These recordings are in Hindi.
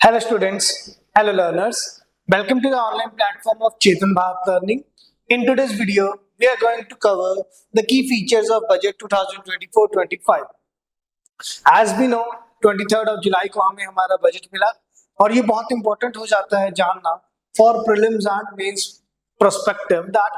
Hello students, hello learners. Welcome to the online platform of Chetan Bharat Learning. In today's video, we are going to cover the key features of budget 2024-25. As we know, 23rd of July को हमें हमारा बजट मिला और ये बहुत इंपॉर्टेंट हो जाता है जानना for prelims and mains prospective that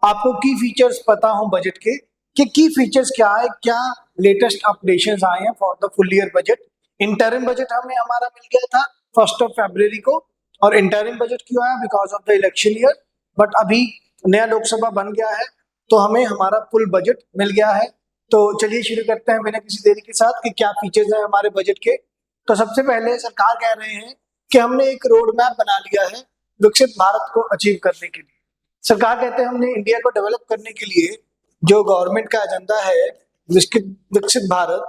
आपको की फीचर्स पता हो बजट के कि की फीचर्स क्या है, क्या लेटेस्ट अपडेशंस आए हैं for the full year budget. Interim budget हमें हमारा मिल गया था 1 फरवरी को और इंटरिम बजट क्यों आया because of the election year. But अभी नया लोकसभा बन गया है तो हमें हमारा फुल बजट मिल गया है. तो चलिए शुरू करते हैं बिना किसी देरी के साथ कि क्या फीचर्स हैं हमारे बजट के. तो सबसे पहले सरकार कह रहे हैं कि हमने एक रोड मैप बना लिया है विकसित भारत को अचीव करने के लिए. सरकार कहते हैं हमने इंडिया को डेवलप करने के लिए जो गवर्नमेंट का एजेंडा है विकसित भारत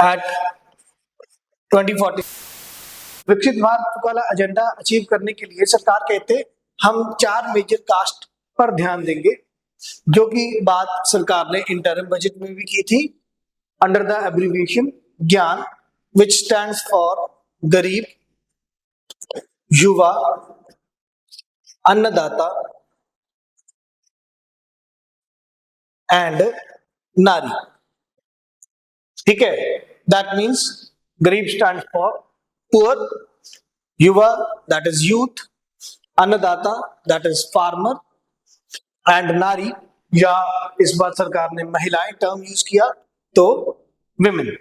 एट 2040, विकसित भारत वाला एजेंडा अचीव करने के लिए सरकार कहते हम 4 मेजर कास्ट पर ध्यान देंगे, जो कि बात सरकार ने इंटरिम बजट में भी की थी अंडर द एब्रिविएशन ज्ञान, विच स्टैंड्स फॉर गरीब, युवा, अन्नदाता एंड नारी. ठीक है, दैट मीन्स गरीब स्टैंड फॉर पुअर, युवा दैट इज यूथ, अन्नदाता दैट इज फार्मर एंड नारी, या इस बार सरकार ने महिलाएं टर्म यूज किया तो विमेन.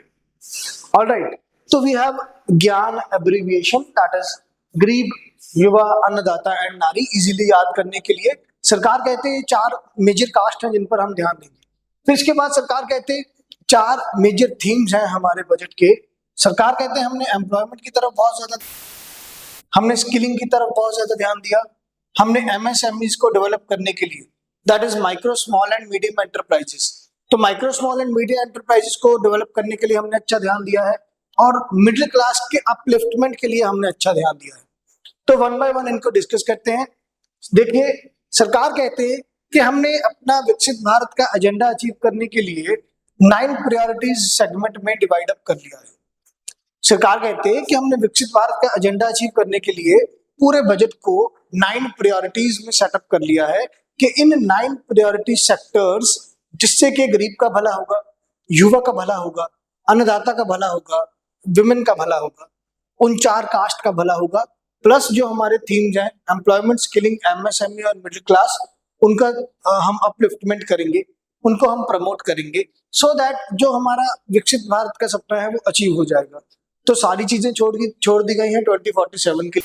ऑलराइट, तो वी हैव ज्ञान एब्रिविएशन दैट इज गरीब, युवा, अन्नदाता एंड नारी. इजीली याद करने के लिए सरकार कहते हैं 4 मेजर कास्ट हैं जिन पर हम ध्यान देंगे. फिर इसके बाद सरकार कहते हैं 4 मेजर थीम्स हैं हमारे बजट के. सरकार कहते हैं हमने एम्प्लॉयमेंट की तरफ बहुत ज्यादा, हमने स्किलिंग की तरफ बहुत ज्यादा ध्यान दिया, हमने एमएसएमईज को डेवलप करने के लिए that is micro small and medium enterprises, तो micro small and medium enterprises को डेवलप करने के लिए हमने अच्छा ध्यान दिया है और मिडिल क्लास के अपलिफ्टमेंट के लिए हमने अच्छा ध्यान दिया है. तो वन बाय वन इनको डिस्कस करते हैं. देखिए, सरकार कहते हैं कि हमने अपना विकसित भारत का एजेंडा अचीव करने के लिए 9 प्रायोरिटीज सेगमेंट में डिवाइड अप कर लिया है. सरकार कहते हैं कि हमने विकसित भारत का एजेंडा अचीव करने के लिए पूरे बजट को 9 प्रायोरिटीज में सेटअप कर लिया है कि इन 9 प्रायोरिटी सेक्टर्स, जिससे कि गरीब का भला होगा, युवा का भला होगा, अन्नदाता का भला होगा, विमेन का भला होगा, उन 4 कास्ट का भला होगा, प्लस जो हमारे थीम्स हैं एम्प्लॉयमेंट, स्किलिंग, एमएसएमई और मिडिल क्लास, उनका हम अपलिफ्टमेंट करेंगे, उनको हम प्रमोट करेंगे सो दैट जो हमारा विकसित भारत का सपना है वो अचीव हो जाएगा. तो सारी चीजें छोड़ दी गई हैं 2047 के.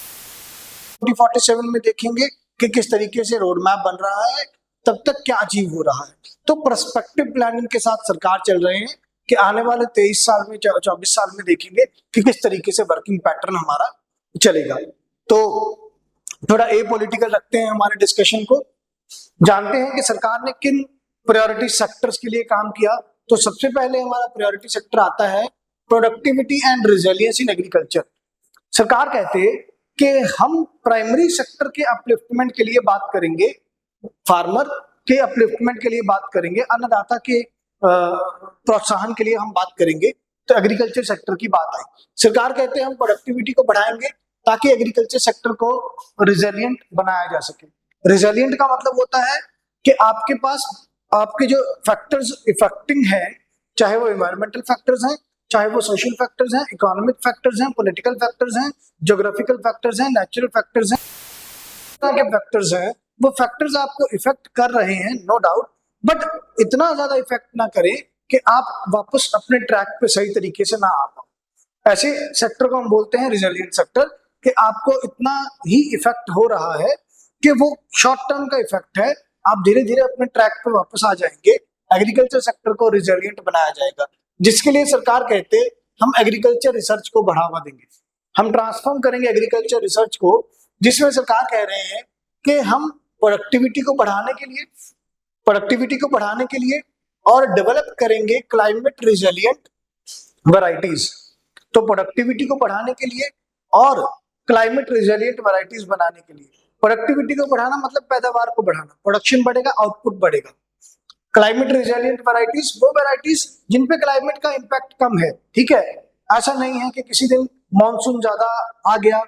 2047 में देखेंगे कि किस तरीके से रोड मैप बन रहा है, तब तक क्या अचीव हो रहा है. तो पर्सपेक्टिव प्लानिंग के साथ सरकार चल रहे हैं कि आने वाले 23 साल में, 24 साल में देखेंगे कि किस तरीके से वर्किंग पैटर्न हमारा चलेगा. तो थोड़ा ए पॉलिटिकल रखते हैं हमारे डिस्कशन को. जानते हैं कि सरकार ने किन प्रायोरिटी सेक्टर्स के लिए काम किया. तो सबसे पहले हमारा प्रायोरिटी सेक्टर आता है productivity and resilience in agriculture. सरकार कहते हैं कि हम प्राइमरी सेक्टर के अपलिफ्टमेंट के लिए बात करेंगे, फार्मर के अपलिफ्टमेंट के लिए बात करेंगे, अन्नदाता के प्रोत्साहन के लिए हम बात करेंगे. तो एग्रीकल्चर सेक्टर की बात आई. सरकार कहते हैं हम प्रोडक्टिविटी को बढ़ाएंगे ताकि एग्रीकल्चर सेक्टर को रिजिलियंट बनाया जा सके. रिजिलियंट का मतलब होता है कि आपके पास आपके जो फैक्टर्स इफेक्टिंग है, चाहे वो एनवायरमेंटल फैक्टर्स हैं, चाहे वो सोशल फैक्टर्स हैं, इकोनॉमिक फैक्टर्स हैं, पॉलिटिकल फैक्टर्स हैं, ज्योग्राफिकल फैक्टर्स हैं, नेचुरल फैक्टर्स हैं, के फैक्टर्स हैं, वो फैक्टर्स आपको इफेक्ट कर रहे हैं नो डाउट, बट इतना ज्यादा इफेक्ट ना करें कि आप वापस अपने ट्रैक पे सही तरीके से ना आ पाओ. ऐसे सेक्टर को हम बोलते हैं रिजिलियंट सेक्टर, कि आपको इतना ही इफेक्ट हो रहा है कि वो शॉर्ट टर्म का इफेक्ट है, आप धीरे धीरे अपने ट्रैक पे वापस आ जाएंगे. एग्रीकल्चर सेक्टर को रिजिलियंट बनाया जाएगा, जिसके लिए सरकार कहते हैं हम एग्रीकल्चर रिसर्च को बढ़ावा देंगे, हम ट्रांसफॉर्म करेंगे एग्रीकल्चर रिसर्च को, जिसमें सरकार कह रहे हैं कि हम प्रोडक्टिविटी को बढ़ाने के लिए और डेवलप करेंगे क्लाइमेट रिजिलियंट वैरायटीज. तो प्रोडक्टिविटी को बढ़ाने के लिए और क्लाइमेट रिजिलियंट वैरायटीज बनाने के लिए, प्रोडक्टिविटी को बढ़ाना मतलब पैदावार को बढ़ाना, प्रोडक्शन बढ़ेगा, आउटपुट बढ़ेगा. क्लाइमेट रिजिलियंट वैरायटीज वो वैरायटीज जिन पे क्लाइमेट का इम्पैक्ट कम है. ठीक है, ऐसा नहीं है कि किसी दिन मानसून ज्यादा आ गया,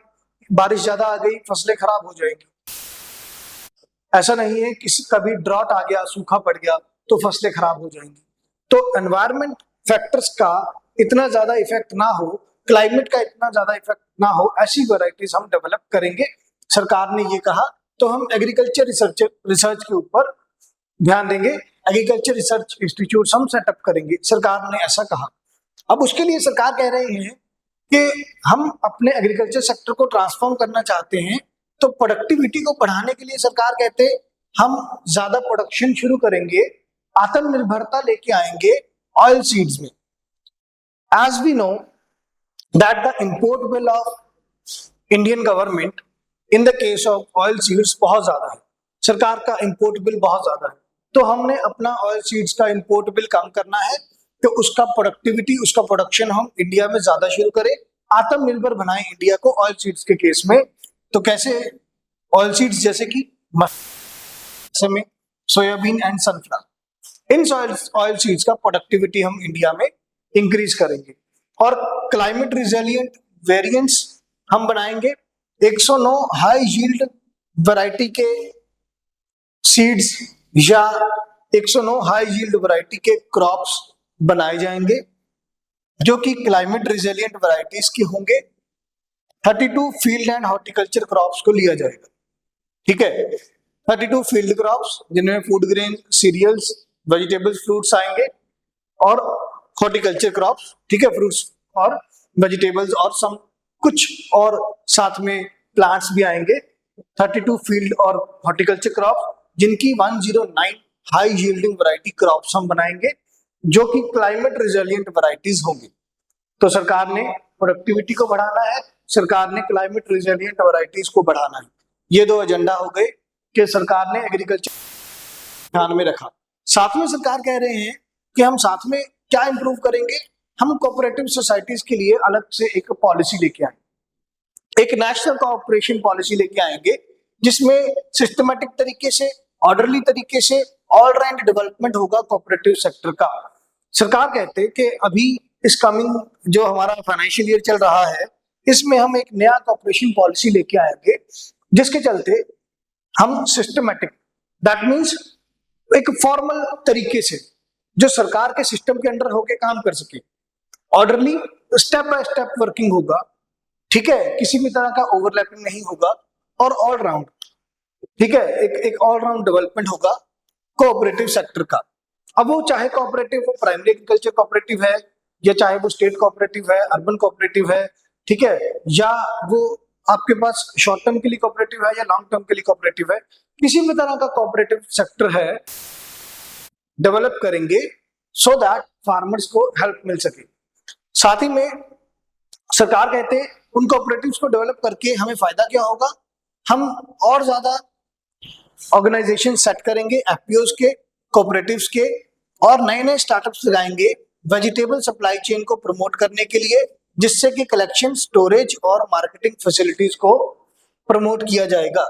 बारिश ज्यादा आ गई, फसलें खराब हो जाएंगी। ऐसा नहीं है किसी कभी ड्रॉट आ गया, सूखा पड़ गया तो फसलें खराब हो जाएंगी। तो एनवायरमेंट फैक्टर्स का इतना ज्यादा इफेक्ट ना हो, क्लाइमेट का इतना ज्यादा इफेक्ट ना हो, ऐसी वैरायटीज हम डेवलप करेंगे, सरकार ने ये कहा। तो हम एग्रीकल्चर रिसर्च के ऊपर ध्यान देंगे, एग्रीकल्चर रिसर्च इंस्टीट्यूट हम सेटअप करेंगे, सरकार ने ऐसा कहा। अब उसके लिए सरकार कह रहे हैं कि हम अपने एग्रीकल्चर सेक्टर को ट्रांसफॉर्म करना चाहते हैं, तो प्रोडक्टिविटी को बढ़ाने के लिए सरकार कहते हैं हम ज्यादा प्रोडक्शन शुरू करेंगे, आत्मनिर्भरता लेके आएंगे ऑयल सीड्स में। As we know that the import bill of Indian government in the case of oil seeds बहुत ज्यादा है, सरकार का इंपोर्ट बिल बहुत ज्यादा है। तो हमने अपना ऑयल सीड्स का इंपोर्ट बिल कम करना है, तो उसका प्रोडक्टिविटी, उसका प्रोडक्शन हम इंडिया में ज्यादा शुरू करें, आत्मनिर्भर बनाएं इंडिया को ऑयल सीड्स के केस में। तो कैसे? ऑयल सीड्स जैसे कि में soybean and sunflower, in oil seeds का प्रोडक्टिविटी हम इंडिया में इंक्रीज करेंगे। और क्लाइमेट रिजिलिएंट वेरिएंट्स हम बनाएंगे, 109 हाई यील्ड वैरायटी के सीड्स या 109 हाई यील्ड वैरायटी के क्रॉप्स बनाए जाएंगे जो कि क्लाइमेट रिजिलिएंट वैरायटीज के होंगे। 32 फील्ड एंड हॉर्टिकल्चर क्रॉप्स को लिया जाएगा, ठीक है। 32 फील्ड क्रॉप्स जिनमें food grain, cereals, vegetables, fruits आएंगे, और हॉर्टिकल्चर क्रॉप्स, ठीक है, फ्रूट्स और वेजिटेबल्स और सम कुछ और साथ में प्लांट्स भी आएंगे। 32 फील्ड और हॉर्टिकल्चर क्रॉप जिनकी 109 हाई यील्डिंग वैरायटी क्रॉप्स हम बनाएंगे जो कि क्लाइमेट रिजिलिएंट वैरायटीज होंगी। तो सरकार ने प्रोडक्टिविटी को बढ़ाना है, सरकार ने क्लाइमेट रिजिलिएंट वैरायटीज को बढ़ाना है। ये दो एजेंडा हो गए कि सरकार ने एग्रीकल्चर ध्यान में रखा। साथ में सरकार कह रहे हैं कि हम साथ में क्या इंप्रूव करेंगे, हम कोऑपरेटिव सोसाइटीज के लिए अलग से एक पॉलिसी लेके आएंगे, एक नेशनल कोऑपरेशन पॉलिसी लेके आएंगे जिसमें सिस्टमेटिक तरीके से, ऑर्डरली तरीके से ऑल राउंड डेवलपमेंट होगा कोऑपरेटिव सेक्टर का। सरकार कहते हैं कि अभी इस कमिंग जो हमारा फाइनेंशियल ईयर चल रहा है, इसमें हम एक नया कोऑपरेशन पॉलिसी लेके आएंगे जिसके चलते हम सिस्टमेटिक, दैट मींस एक फॉर्मल तरीके से जो सरकार के सिस्टम के अंडर होके काम कर सके, orderly step by step working होगा, ठीक है, किसी भी तरह का ओवरलैपिंग नहीं होगा, और ऑल राउंड, ठीक है, एक ऑल राउंड डेवलपमेंट होगा कोऑपरेटिव सेक्टर का। अब वो चाहे कोऑपरेटिव वो प्राइमरी एग्रीकल्चर कोऑपरेटिव है, या चाहे वो स्टेट कोऑपरेटिव है, अर्बन कोऑपरेटिव है, ठीक है, या वो आपके पास शॉर्ट टर्म के लिए कोऑपरेटिव है या लॉन्ग टर्म के लिए कोऑपरेटिव है, किसी भी तरह का कोऑपरेटिव सेक्टर है, डेवलप करेंगे सो दैट फार्मर्स को हेल्प मिल सके। साथ ही में सरकार कहते हैं उन कोऑपरेटिव्स को डेवलप करके हमें फायदा क्या होगा, हम और ज्यादा ऑर्गेनाइजेशन सेट करेंगे एफपीओज के, कोऑपरेटिव्स के, और नए नए स्टार्टअप्स लगाएंगे वेजिटेबल सप्लाई चेन को प्रमोट करने के लिए, जिससे कि कलेक्शन, स्टोरेज और मार्केटिंग फैसिलिटीज को प्रमोट किया जाएगा,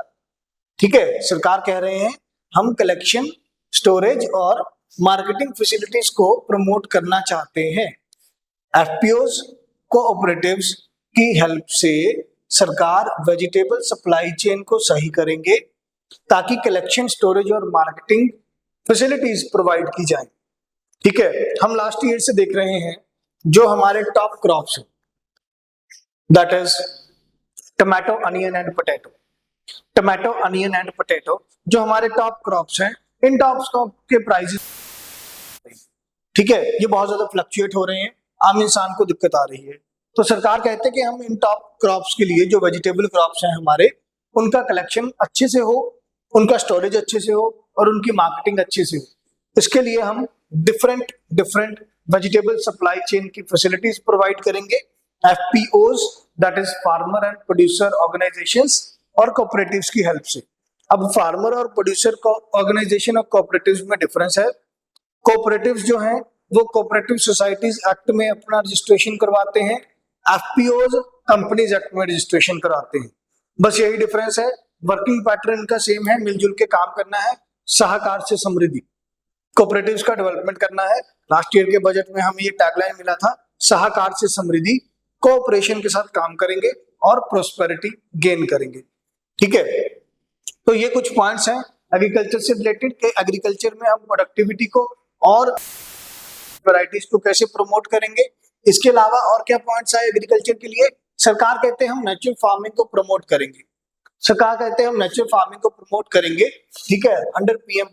ठीक है। सरकार कह रहे हैं हम कलेक्शन, स्टोरेज और मार्केटिंग फैसिलिटीज को प्रमोट करना चाहते हैं। एफपीओज, कोऑपरेटिव्स की हेल्प से सरकार वेजिटेबल सप्लाई चेन को सही करेंगे ताकि कलेक्शन, स्टोरेज और मार्केटिंग फैसिलिटीज प्रोवाइड की जाए, ठीक है। हम लास्ट ईयर से देख रहे हैं जो हमारे टॉप क्रॉप्स हैं, that is tomato, onion and potato. Tomato, onion and potato जो हमारे टॉप क्रॉप्स हैं, इन टॉप क्रॉप के प्राइसेस, ठीक है, ये बहुत ज्यादा फ्लक्चुएट हो रहे हैं, आम इंसान को दिक्कत आ रही है। तो सरकार कहते हैं कि हम इन टॉप क्रॉप्स के लिए जो वेजिटेबल क्रॉप्स हैं हमारे, उनका कलेक्शन अच्छे से हो, उनका स्टोरेज अच्छे से हो और उनकी मार्केटिंग अच्छे से हो। इसके लिए हम डिफरेंट वेजिटेबल सप्लाई चेन की फैसिलिटीज प्रोवाइड करेंगे, FPOs, that is farmer and producer organisations, और कोऑपरेटिव्स की हेल्प से। अब फार्मर और प्रोड्यूसर ऑर्गेनाइजेशन और कोऑपरेटिव्स में डिफरेंस है। कोऑपरेटिव्स जो हैं वो कोऑपरेटिव सोसाइटीज एक्ट में अपना रजिस्ट्रेशन करवाते हैं, एफपीओज कंपनीज एक्ट में रजिस्ट्रेशन कराते हैं, बस यही डिफरेंस है। वर्किंग पैटर्न इनका सेम है, मिलजुल के काम करना है, सहकार से समृद्धि, कोऑपरेटिव्स का डेवलपमेंट करना है। लास्ट ईयर के बजट में हमें ये टैगलाइन मिला था, सहकार से समृद्धि, कोऑपरेशन के साथ काम करेंगे और प्रोस्पेरिटी गेन करेंगे। ठीक है, तो ये कुछ पॉइंट्स हैं एग्रीकल्चर से रिलेटेड कि एग्रीकल्चर में हम प्रोडक्टिविटी को और वैरायटीज को कैसे प्रमोट करेंगे। इसके अलावा और क्या पॉइंट्स आए एग्रीकल्चर के लिए? सरकार कहते हैं हम नेचुरल फार्मिंग को प्रमोट करेंगे, सरकार कहते हैं हम नेचुरल फार्मिंग को प्रमोट करेंगे। ठीक है, अंडर पीएम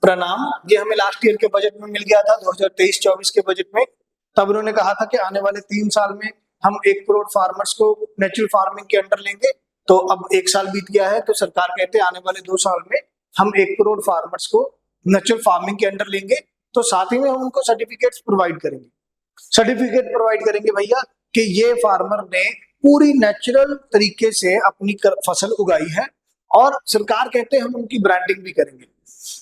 प्रणाम, ये हमें लास्ट ईयर के बजट में मिल गया था 2023-24 के बजट में। तब उन्होंने कहा था कि आने वाले 3 साल में हम 1 करोड़ फार्मर्स को नेचुरल फार्मिंग के अंडर लेंगे। तो अब 1 साल बीत गया है, तो सरकार कहते हैं आने वाले 2 साल में हम 1 करोड़ फार्मर्स को नेचुरल फार्मिंग के अंडर लेंगे। तो साथ ही में हम उनको सर्टिफिकेट्स प्रोवाइड करेंगे, सर्टिफिकेट प्रोवाइड करेंगे भैया कि ये फार्मर ने पूरी नेचुरल तरीके से अपनी फसल उगाई है। और सरकार कहते हैं हम उनकी ब्रांडिंग भी करेंगे,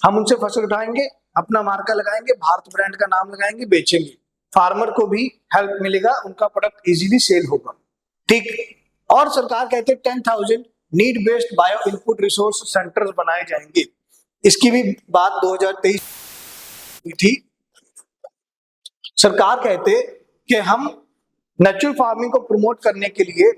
हम उनसे फसल उठाएंगे, अपना मार्का लगाएंगे, भारत ब्रांड का नाम लगाएंगे, बेचेंगे, फार्मर को भी हेल्प मिलेगा, उनका प्रोडक्ट इजीली सेल होगा। ठीक, और सरकार कहते हैं 10,000 need based bio input resource centres बनाए जाएंगे। इसकी भी बात 2023 थी। सरकार कहते कि हम नेचुरल फार्मिंग को प्रमोट करने के लिए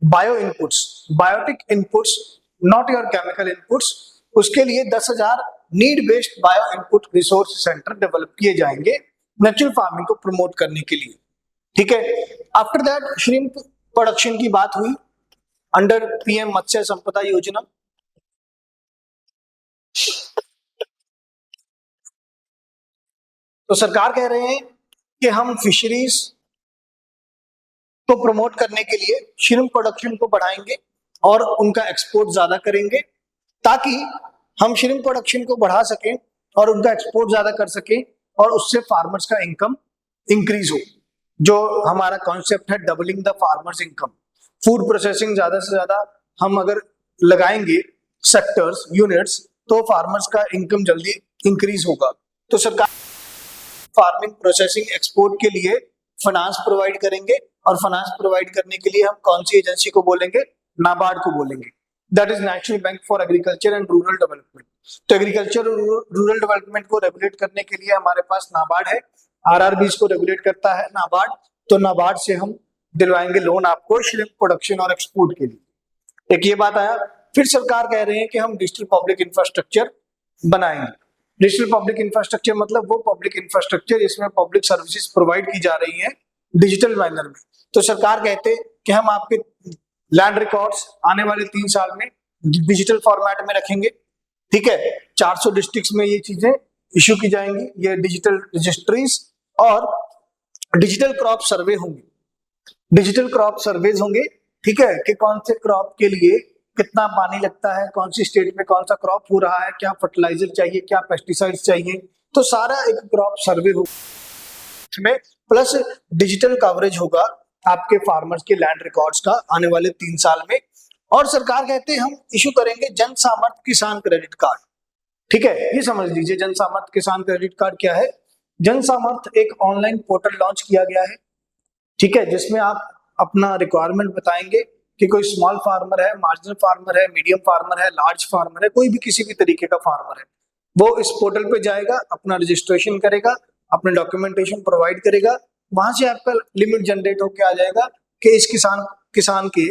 bio inputs, biotic inputs, not your chemical inputs, उसके लिए 10,000 need based bio input resource centre develop किए जाएंगे नेचुरल फार्मिंग को प्रमोट करने के लिए। ठीक है, आफ्टर दैट श्रिम्प प्रोडक्शन की बात हुई अंडर पीएम मत्स्य संपदा योजना। तो सरकार कह रहे हैं कि हम फिशरीज को प्रमोट करने के लिए श्रिम्प प्रोडक्शन को बढ़ाएंगे और उनका एक्सपोर्ट ज्यादा करेंगे, ताकि हम श्रिम्प प्रोडक्शन को बढ़ा सकें और उनका एक्सपोर्ट ज्यादा कर सकें और उससे फार्मर्स का इनकम इंक्रीज हो। जो हमारा कॉन्सेप्ट है doubling the farmers income, food processing ज्यादा से ज्यादा हम अगर लगाएंगे सेक्टर्स, यूनिट्स, तो फार्मर्स का इनकम जल्दी इंक्रीज होगा। तो सरकार फार्मिंग प्रोसेसिंग एक्सपोर्ट के लिए फाइनेंस प्रोवाइड करेंगे, और फाइनेंस प्रोवाइड करने के लिए हम कौन सी एजेंसी को बोलेंगे? नाबार्ड को बोलेंगे, that is national bank for agriculture and rural development. तो एग्रीकल्चर और रूरल डेवलपमेंट को रेगुलेट करने के लिए हमारे पास नाबार्ड है, आरआरबीज को रेगुलेट करता है नाबार्ड। तो नाबार्ड से हम दिलवाएंगे लोन आपको श्रिम्प प्रोडक्शन और एक्सपोर्ट के लिए। एक ये बात आया। फिर सरकार कह रहे हैं कि हम डिजिटल पब्लिक इंफ्रास्ट्रक्चर बनाएंगे। डिजिटल पब्लिक इंफ्रास्ट्रक्चर मतलब वो पब्लिक इंफ्रास्ट्रक्चर जिसमें पब्लिक सर्विसेज प्रोवाइड की जा रही हैं डिजिटल मैनर में। तो सरकार कहते हैं कि हम आपके लैंड रिकॉर्ड्स आने वाले 3 साल में डिजिटल फॉर्मेट में रखेंगे। ठीक है, 400 डिस्ट्रिक्ट्स में ये चीजें इश्यू की जाएंगी, ये डिजिटल रजिस्ट्रीज, और डिजिटल क्रॉप सर्वे होंगे, डिजिटल क्रॉप सर्वेज होंगे। ठीक है, कि कौन से क्रॉप के लिए कितना पानी लगता है, कौन सी स्टेट में कौन सा क्रॉप हो रहा है, क्या फर्टिलाइजर चाहिए, क्या पेस्टिसाइड्स चाहिए, तो सारा एक क्रॉप सर्वे होगा में, प्लस डिजिटल कवरेज होगा आपके फार्मर्स के लैंड रिकॉर्ड्स का आने वाले 3 साल में। और सरकार कहते हैं हम इशू करेंगे जन सामर्थ्य किसान क्रेडिट कार्ड। ठीक है, ये समझ लीजिए जन सामर्थ्य किसान क्रेडिट कार्ड क्या है। जन सामर्थ्य एक ऑनलाइन पोर्टल लॉन्च किया गया है, ठीक है, जिसमें आप अपना रिक्वायरमेंट बताएंगे कि कोई स्मॉल फार्मर है, मार्जिनल फार्मर है, मीडियम फार्मर है, लार्ज फार्मर है, कोई भी किसी भी तरीके का फार्मर है, वो इस पोर्टल पे जाएगा, अपना रजिस्ट्रेशन करेगा, अपने डॉक्यूमेंटेशन प्रोवाइड करेगा, वहां से आपका लिमिट जनरेट होकर आ जाएगा कि इस किसान के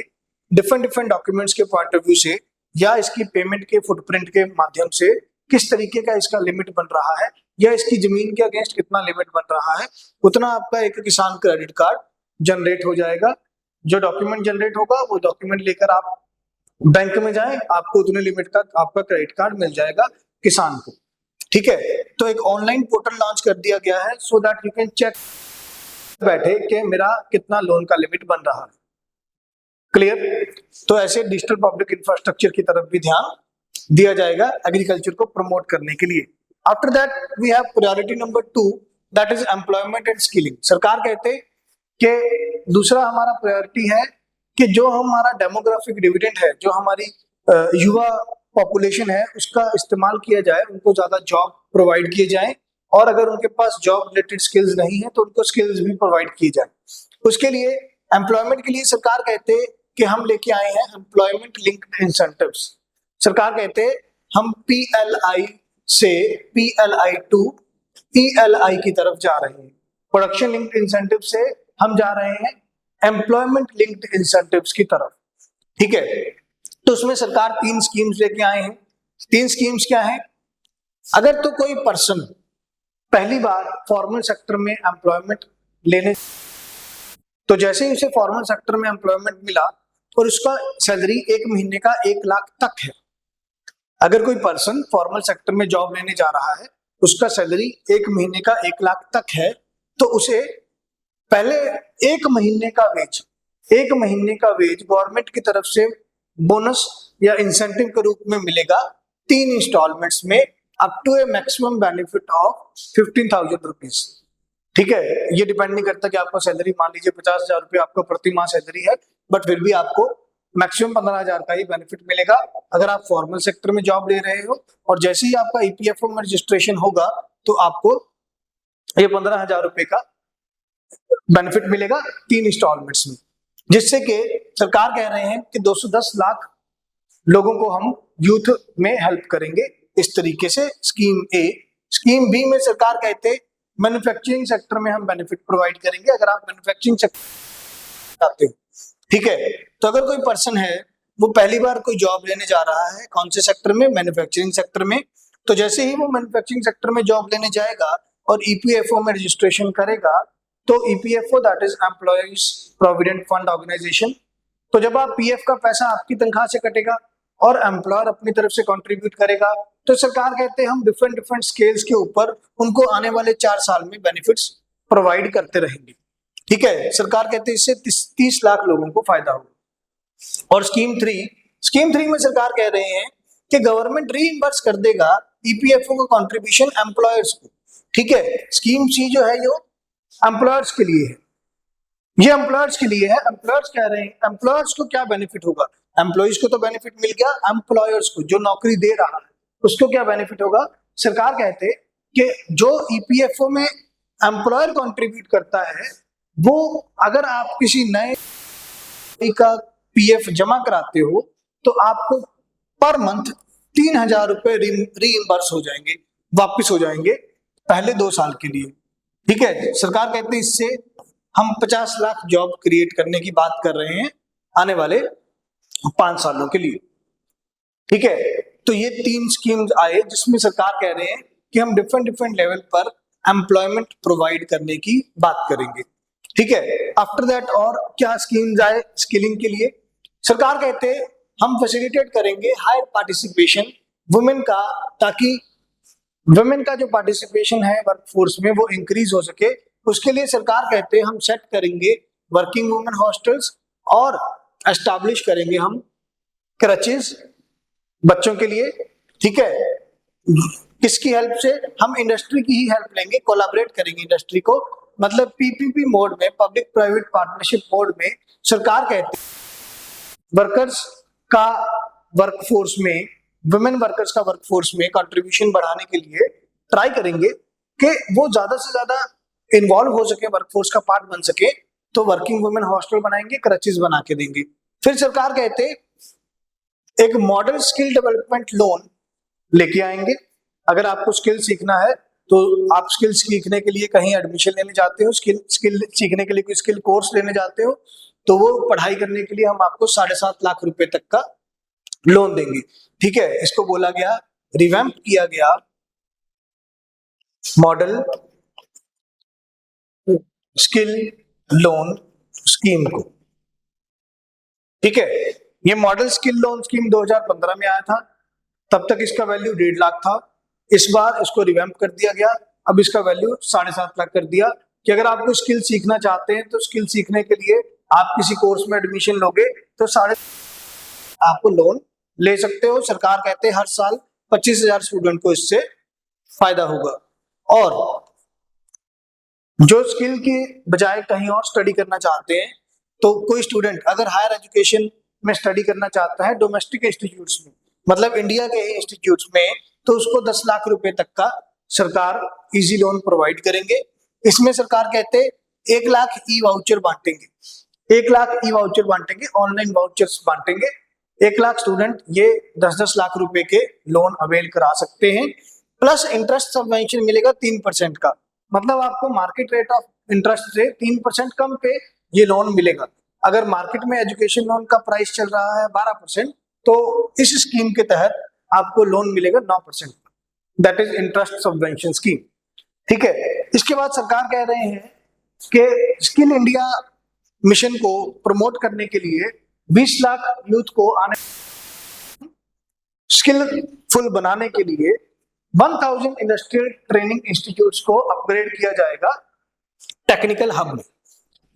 डिफरेंट डॉक्यूमेंट्स के पॉइंट ऑफ व्यू से या इसकी पेमेंट के फुटप्रिंट के माध्यम से किस तरीके का इसका लिमिट बन रहा है, या इसकी जमीन के अगेंस्ट कितना लिमिट बन रहा है, उतना आपका एक किसान क्रेडिट कार्ड जनरेट हो जाएगा। जो डॉक्यूमेंट जनरेट होगा वो डॉक्यूमेंट लेकर आप बैंक में जाएं, आपको उतने लिमिट का आपका क्रेडिट कार्ड मिल जाएगा किसान को। ठीक है, तो एक ऑनलाइन पोर्टल लॉन्च कर दिया गया है so that you can check बैठे कि मेरा कितना लोन का लिमिट बन रहा है। क्लियर? तो ऐसे डिजिटल पब्लिक इंफ्रास्ट्रक्चर की तरफ भी ध्यान दिया जाएगा एग्रीकल्चर को प्रमोट करने के लिए। After that we have priority number 2, that is employment and skilling. सरकार कहते हैं कि दूसरा हमारा प्रायोरिटी है कि जो हमारा डेमोग्राफिक डिविडेंड है, जो हमारी युवा पॉपुलेशन है, उसका इस्तेमाल किया जाए, उनको ज्यादा जॉब प्रोवाइड किए जाए, और अगर उनके पास जॉब रिलेटेड स्किल्स नहीं है तो उनको स्किल्स भी प्रोवाइड किए जाए। उसके लिए एम्प्लॉयमेंट के लिए सरकार कहते हैं कि हम लेके आए हैं एम्प्लॉयमेंट लिंक्ड इंसेंटिव्स। सरकार कहते हैं हम PLI से PLI टू ELI की तरफ जा रहे हैं। प्रोडक्शन लिंक्ड इंसेंटिव से हम जा रहे हैं एम्प्लॉयमेंट लिंक्ड इंसेंटिव्स की तरफ। ठीक है, तो उसमें सरकार 3 स्कीम्स लेके आए हैं। 3 स्कीम्स क्या है? अगर तो कोई पर्सन पहली बार फॉर्मल सेक्टर में एम्प्लॉयमेंट लेने, तो जैसे ही उसे फॉर्मल सेक्टर में एम्प्लॉयमेंट मिला और उसका सैलरी 1 महीने का 1 लाख तक है, अगर कोई पर्सन फॉर्मल सेक्टर में जॉब लेने जा रहा है, उसका सैलरी 1 महीने का 1 लाख तक है, तो उसे पहले 1 महीने का वेज गवर्नमेंट की तरफ से बोनस या इंसेंटिव के रूप में मिलेगा 3 इंस्टॉलमेंट्स में, up to a maximum benefit of 15,000 rupees. ठीक है, ये डिपेंड नहीं करता कि आपको सैलरी मान लीजिए 50,000 रुपये आपका प्रति माह सैलरी है, बट फिर भी आपको मैक्सिमम 15,000 का ही बेनिफिट मिलेगा अगर आप फॉर्मल सेक्टर में जॉब ले रहे हो। और जैसे ही आपका ईपीएफओ में रजिस्ट्रेशन होगा तो आपको ये 15,000 रुपए का बेनिफिट मिलेगा 3 इंस्टॉलमेंट्स में, जिससे कि सरकार कह रहे हैं कि 210 लाख लोगों को हम यूथ में हेल्प करेंगे इस तरीके से। स्कीम ए। स्कीम बी में सरकार कहते मैन्युफैक्चरिंग सेक्टर में हम बेनिफिट प्रोवाइड करेंगे अगर आप मैन्युफैक्चरिंग सेक्टर आते हो। ठीक है, तो अगर कोई पर्सन है वो पहली बार कोई जॉब लेने जा रहा है, कौन से सेक्टर में? मैन्युफैक्चरिंग सेक्टर में, तो जैसे ही वो मैन्युफैक्चरिंग सेक्टर में जॉब लेने जाएगा और ईपीएफओ में रजिस्ट्रेशन करेगा, तो EPFO that is employees provident fund organisation, तो जब आप पीएफ का पैसा आपकी तनख्वाह से कटेगा और एम्प्लॉयर अपनी तरफ से कंट्रीब्यूट करेगा, तो सरकार कहते हैं हम डिफरेंट स्केल्स के ऊपर उनको आने वाले 4 साल में बेनिफिट्स प्रोवाइड करते रहेंगे। ठीक है, सरकार कहते हैं इससे 30 लाख लोगों को फायदा होगा। और स्कीम 3 में सरकार कह रहे हैं कि गवर्नमेंट रीइंबर्स कर देगा ईपीएफओ का कंट्रीब्यूशन एम्प्लॉयर्स को। ठीक है, स्कीम सी जो है ये एम्प्लॉयर्स के लिए है, ये एम्प्लॉयर्स के लिए है। एम्प्लॉयर्स कह रहे हैं एम्प्लॉयर्स को क्या बेनिफिट होगा? एम्प्लॉयज को तो बेनिफिट मिल गया, एम्प्लॉयर्स को जो नौकरी दे रहा है उसको क्या बेनिफिट होगा? सरकार कहते हैं कि जो ईपीएफओ में एम्प्लॉयर कंट्रीब्यूट करता है, वो अगर आप किसी नए का पीएफ जमा कराते हो तो आपको पर मंथ 3,000 रुपए रीइंबर्स हो जाएंगे, वापिस हो जाएंगे पहले 2 साल के लिए। ठीक है, सरकार कहते हैं इससे हम 50 लाख जॉब क्रिएट करने की बात कर रहे हैं आने वाले 5 सालों के लिए। ठीक है, तो ये 3 स्कीम्स आए जिसमें सरकार कह रहे हैं कि हम डिफरेंट लेवल पर एम्प्लॉयमेंट प्रोवाइड करने की बात करेंगे। ठीक है, आफ्टर दैट और क्या स्कीम्स आए स्किलिंग के लिए? सरकार कहते हैं हम फैसिलिटेट करेंगे हायर पार्टिसिपेशन वुमेन का, ताकि वुमेन का जो पार्टिसिपेशन है वर्कफोर्स में वो इंक्रीज हो सके। उसके लिए सरकार कहते हैं हम सेट करेंगे वर्किंग वुमेन हॉस्टल्स और एस्टैब्लिश करेंगे हम क्रचेस बच्चों के लिए। ठीक है, किसकी हेल्प से? हम इंडस्ट्री की ही हेल्प लेंगे, कोलैबोरेट करेंगे इंडस्ट्री को, मतलब पीपीपी मोड में, पब्लिक प्राइवेट पार्टनरशिप मोड में। सरकार कहते हैं वर्कर्स का वर्कफोर्स में, वुमेन वर्कर्स का वर्कफोर्स में कंट्रीब्यूशन बढ़ाने के लिए ट्राई करेंगे कि वो ज्यादा से ज्यादा इन्वॉल्व हो सके, वर्कफोर्स का पार्ट बन सके, तो वर्किंग वुमेन हॉस्टल बनाएंगे, क्रचेस बना के देंगे। फिर सरकार कहते एक मॉडल स्किल डेवलपमेंट लोन लेके आएंगे। अगर आपको स्किल सीखना है तो आप स्किल सीखने के लिए कहीं एडमिशन लेने जाते हो, स्किल सीखने के लिए कोई स्किल कोर्स लेने जाते हो, तो वो पढ़ाई करने के लिए हम आपको 7.5 लाख रुपए तक का लोन देंगे। ठीक है, इसको बोला गया, रिवैम्प किया गया मॉडल स्किल लोन स्कीम को। ठीक है, ये मॉडल स्किल लोन स्कीम 2015 में आया था, तब तक इसका वैल्यू 1.5 लाख था। इस बार इसको रिवैम्प कर दिया गया, अब इसका वैल्यू 7.5 लाख कर दिया कि अगर आप कोई स्किल सीखना चाहते हैं तो स्किल सीखने के लिए आप किसी कोर्स में एडमिशन लोगे तो 7.5 आपको लोन ले सकते हो। सरकार कहते हैं हर साल 25,000 स्टूडेंट को इससे फायदा होगा। और जो स्किल की बजाय कहीं और स्टडी करना चाहते हैं, तो कोई स्टूडेंट अगर हायर एजुकेशन में स्टडी करना चाहता है डोमेस्टिक इंस्टीट्यूट्स में, मतलब इंडिया के ही इंस्टीट्यूट्स में, तो उसको 10 लाख रुपए तक का सरकार इजी लोन प्रोवाइड करेंगे। इसमें सरकार कहते 1 लाख ई वाउचर बांटेंगे, 1 लाख ई वाउचर बांटेंगे, ऑनलाइन वाउचर्स बांटेंगे। 1 लाख स्टूडेंट ये 10-10 लाख रुपए के लोन अवेल करा सकते हैं, प्लस इंटरेस्ट सबवेंशन मिलेगा 3% का, मतलब आपको मार्केट रेट ऑफ इंटरेस्ट से 3% कम पे ये लोन मिलेगा। अगर मार्केट में एजुकेशन लोन का प्राइस चल रहा है 12%, तो इस स्कीम के तहत आपको लोन मिलेगा 9%। That is interest subvention scheme. ठीक है, इसके बाद सरकार कह रहे हैं कि स्किल इंडिया मिशन को प्रमोट करने के लिए 20 लाख यूथ को आने स्किलफुल बनाने के लिए 1000 इंडस्ट्रियल ट्रेनिंग इंस्टीट्यूट्स को अपग्रेड किया जाएगा टेक्निकल हब में।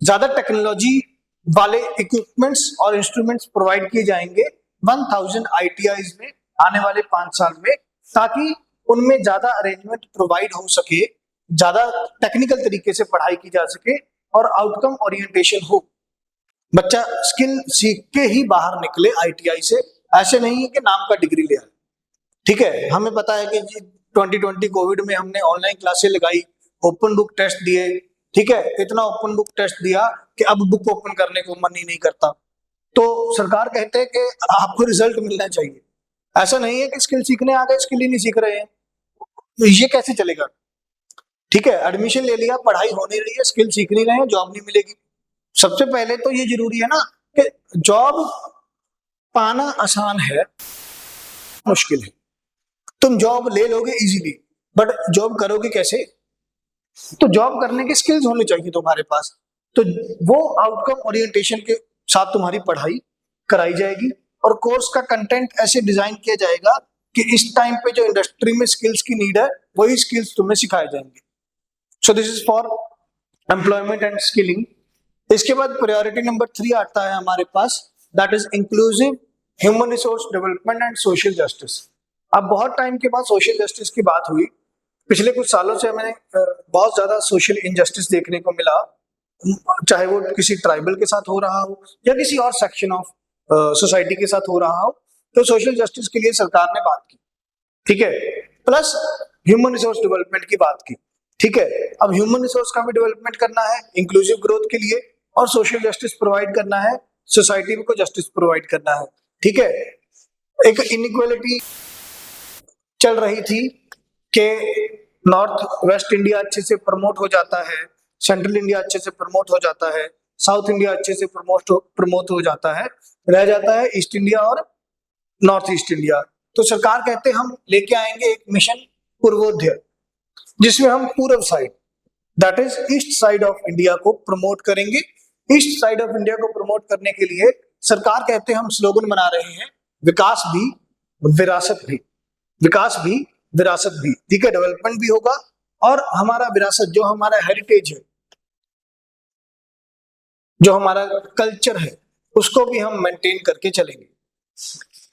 ज्यादा टेक्नोलॉजी वाले इक्विपमेंट्स और इंस्ट्रूमेंट्स प्रोवाइड किए जाएंगे 1000 आईटीआईज में आने वाले 5 साल में, ताकि उनमें ज्यादा अरेंजमेंट प्रोवाइड हो सके, ज्यादा टेक्निकल तरीके से पढ़ाई की जा सके और आउटकम ओरिएंटेशन हो। बच्चा स्किल सीख के ही बाहर निकले आईटीआई से, ऐसे नहीं है कि नाम का डिग्री लिया। ठीक है, हमें पता है कि 2020 कोविड में हमने ऑनलाइन क्लासेस लगाई, ओपन बुक टेस्ट दिए। ठीक है, इतना ओपन बुक टेस्ट दिया कि अब बुक ओपन करने को मन ही नहीं करता। तो सरकार कहते हैं कि आपको रिजल्ट मिलना चाहिए। ऐसा नहीं है कि स्किल सीखने आ गए, स्किल ही नहीं सीख रहे हैं, तो ये कैसे चलेगा। ठीक है, एडमिशन ले लिया, पढ़ाई हो नहीं रही है, स्किल सीख नहीं रहे हैं, जॉब नहीं मिलेगी। सबसे पहले तो ये जरूरी है ना कि जॉब पाना आसान है, मुश्किल है। तुम जॉब ले लोगे इजीली, बट जॉब करोगे कैसे। तो जॉब करने के स्किल्स होने चाहिए तुम्हारे पास। तो वो आउटकम ओरिएंटेशन के साथ तुम्हारी पढ़ाई कराई जाएगी और कोर्स का कंटेंट ऐसे डिजाइन किया जाएगा कि इस टाइम पे जो इंडस्ट्री में स्किल्स की नीड है वही स्किल्स तुम्हें सिखाए जाएंगे। So this is for employment and skilling. इसके बाद प्रायोरिटी नंबर 3 आता है हमारे पास, that is inclusive human resource development and social justice. अब बहुत टाइम के बाद सोशल जस्टिस की बात हुई। पिछले कुछ सालों से हमें बहुत ज्यादा सोशल इनजस्टिस देखने को मिला, चाहे वो किसी ट्राइबल के साथ हो रहा हो या किसी और सेक्शन ऑफ सोसाइटी के साथ हो रहा हो। तो सोशल जस्टिस के लिए सरकार ने बात की। ठीक है, प्लस ह्यूमन रिसोर्स डेवलपमेंट की बात की। ठीक है, अब ह्यूमन रिसोर्स का भी डेवलपमेंट करना है इंक्लूसिव ग्रोथ के लिए, और सोशल जस्टिस प्रोवाइड करना है, सोसाइटी को जस्टिस प्रोवाइड करना है। ठीक है, एक इनइक्वालिटी चल रही थी कि नॉर्थ वेस्ट इंडिया अच्छे से प्रमोट हो जाता है, सेंट्रल इंडिया अच्छे से प्रमोट हो जाता है, साउथ इंडिया अच्छे से प्रमोट हो जाता है, रह जाता है ईस्ट इंडिया और नॉर्थ ईस्ट इंडिया। तो सरकार कहते हैं हम लेके आएंगे एक मिशन पूर्वोदय, जिसमें हम पूर्व side, that is east side of India को प्रमोट करेंगे। ईस्ट साइड ऑफ इंडिया को प्रमोट करने के लिए सरकार कहते हैं हम स्लोगन बना रहे हैं, विकास भी विरासत भी, विकास भी विरासत भी। ठीक है, डेवलपमेंट भी होगा और हमारा विरासत, जो हमारा हेरिटेज है, जो हमारा कल्चर है, उसको भी हम मेंटेन करके चलेंगे।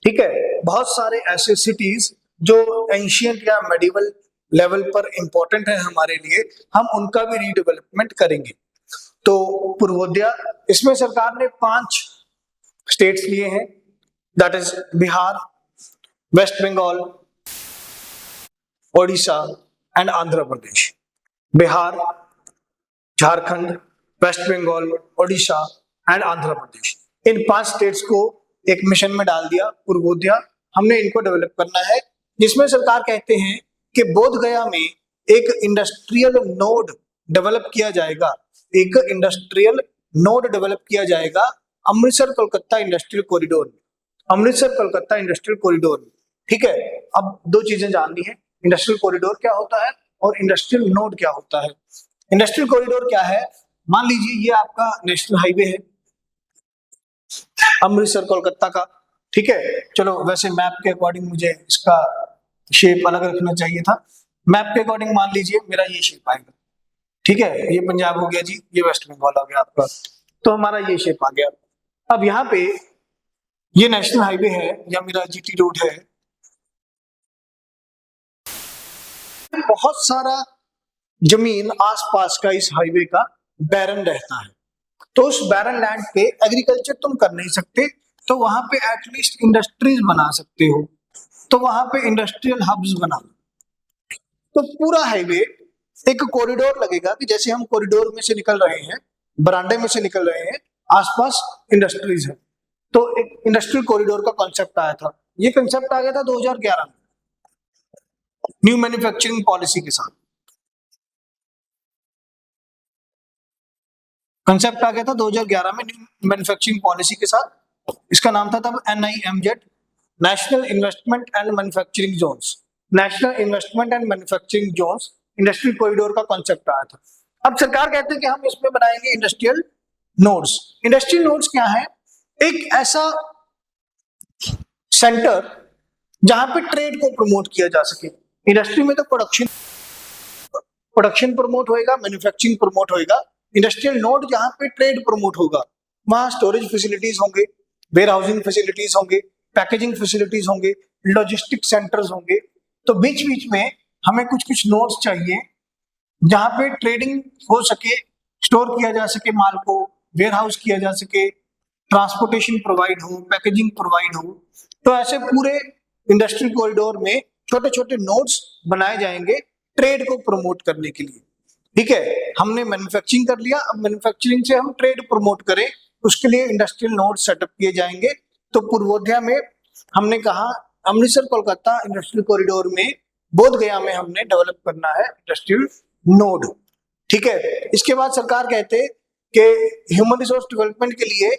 ठीक है, बहुत सारे ऐसे सिटीज जो एंशियंट या मेडिवल लेवल पर इंपॉर्टेंट है हमारे लिए, हम उनका भी रीडेवलपमेंट करेंगे। तो पूर्वोदय, इसमें सरकार ने 5 स्टेट्स लिए हैं, that is Bihar, West Bengal, Odisha and Andhra Pradesh. Bihar, Jharkhand, West Bengal, Odisha and Andhra Pradesh, इन 5 स्टेट्स को एक मिशन में डाल दिया पूर्वोदय। हमने इनको डेवलप करना है, जिसमें सरकार कहते हैं कि बोध गया में एक इंडस्ट्रियल नोड डेवलप किया जाएगा, एक इंडस्ट्रियल नोड डेवलप किया जाएगा अमृतसर कोलकाता इंडस्ट्रियल कॉरिडोर में, अमृतसर कोलकाता इंडस्ट्रियल कॉरिडोर में। ठीक है, अब 2 चीजें जाननी है, इंडस्ट्रियल कॉरिडोर क्या होता है और इंडस्ट्रियल नोड क्या होता है। इंडस्ट्रियल कॉरिडोर क्या है, मान लीजिए ये आपका नेशनल हाईवे है अमृतसर कोलकाता का। ठीक है, चलो वैसे मैप के अकॉर्डिंग मुझे इसका शेप अलग रखना चाहिए था। मैप के अकॉर्डिंग मान लीजिए मेरा ये शेप आएगा। ठीक है, ये पंजाब हो गया जी, ये वेस्ट बंगाल हो गया आपका, तो हमारा ये शेप आ गया। अब यहाँ पे ये नेशनल हाईवे है या मेरा जीटी रोड है, बहुत सारा जमीन आसपास का इस हाईवे का बैरन रहता है। तो उस बैरन लैंड पे एग्रीकल्चर तुम कर नहीं सकते, तो वहां पे एटलीस्ट इंडस्ट्रीज बना सकते हो, तो वहां पे इंडस्ट्रियल हब्स बना लो। तो पूरा हाईवे एक कॉरिडोर लगेगा कि जैसे हम कॉरिडोर में से निकल रहे हैं, बरामदे में से निकल रहे हैं, आसपास इंडस्ट्रीज है। तो एक इंडस्ट्रियल कॉरिडोर का कॉन्सेप्ट आया था, ये कॉन्सेप्ट आ गया था 2011 में न्यू मैन्युफैक्चरिंग पॉलिसी के साथ। कंसेप्ट आ गया था 2011 में न्यू मैन्युफैक्चरिंग पॉलिसी के साथ। इसका नाम था तब NIMZ, national investment and manufacturing zones. National investment and manufacturing zones industrial corridor का कॉन्सेप्ट आया था। अब सरकार कहते हैं कि हम इसमें बनाएंगे इंडस्ट्रियल नोड्स। इंडस्ट्रियल नोड्स क्या है? एक ऐसा सेंटर जहां पे ट्रेड को प्रमोट किया जा सके। इंडस्ट्री में तो प्रोडक्शन प्रमोट होएगा, मैन्युफैक्चरिंग प्रमोट होएगा। इंडस्ट्रियल नोड जहां पे ट्रेड प्रमोट होगा, वहां स्टोरेज फैसिलिटीज होंगे, वेयर हाउसिंग फैसिलिटीज होंगे, पैकेजिंग फैसिलिटीज होंगे, लॉजिस्टिक सेंटर्स होंगे। तो बीच बीच में हमें कुछ कुछ नोड्स चाहिए जहां पे ट्रेडिंग हो सके, स्टोर किया जा सके माल को, वेयर हाउस किया जा सके, ट्रांसपोर्टेशन प्रोवाइड हो, पैकेजिंग प्रोवाइड हो। तो ऐसे पूरे इंडस्ट्रियल कॉरिडोर में छोटे छोटे नोड्स बनाए जाएंगे ट्रेड को प्रमोट करने के लिए। ठीक है, हमने मैन्युफैक्चरिंग कर लिया, अब मैन्युफैक्चरिंग से हम ट्रेड प्रमोट करें, उसके लिए इंडस्ट्रियल नोड सेटअप किए जाएंगे। तो पूर्वोदया में हमने कहा अमृतसर कोलकाता इंडस्ट्रियल कॉरिडोर में, बोध गया में हमने डेवलप करना है इंडस्ट्रियल नोड। ठीक है, इसके बाद सरकार कहते कि ह्यूमन रिसोर्स डेवलपमेंट के लिए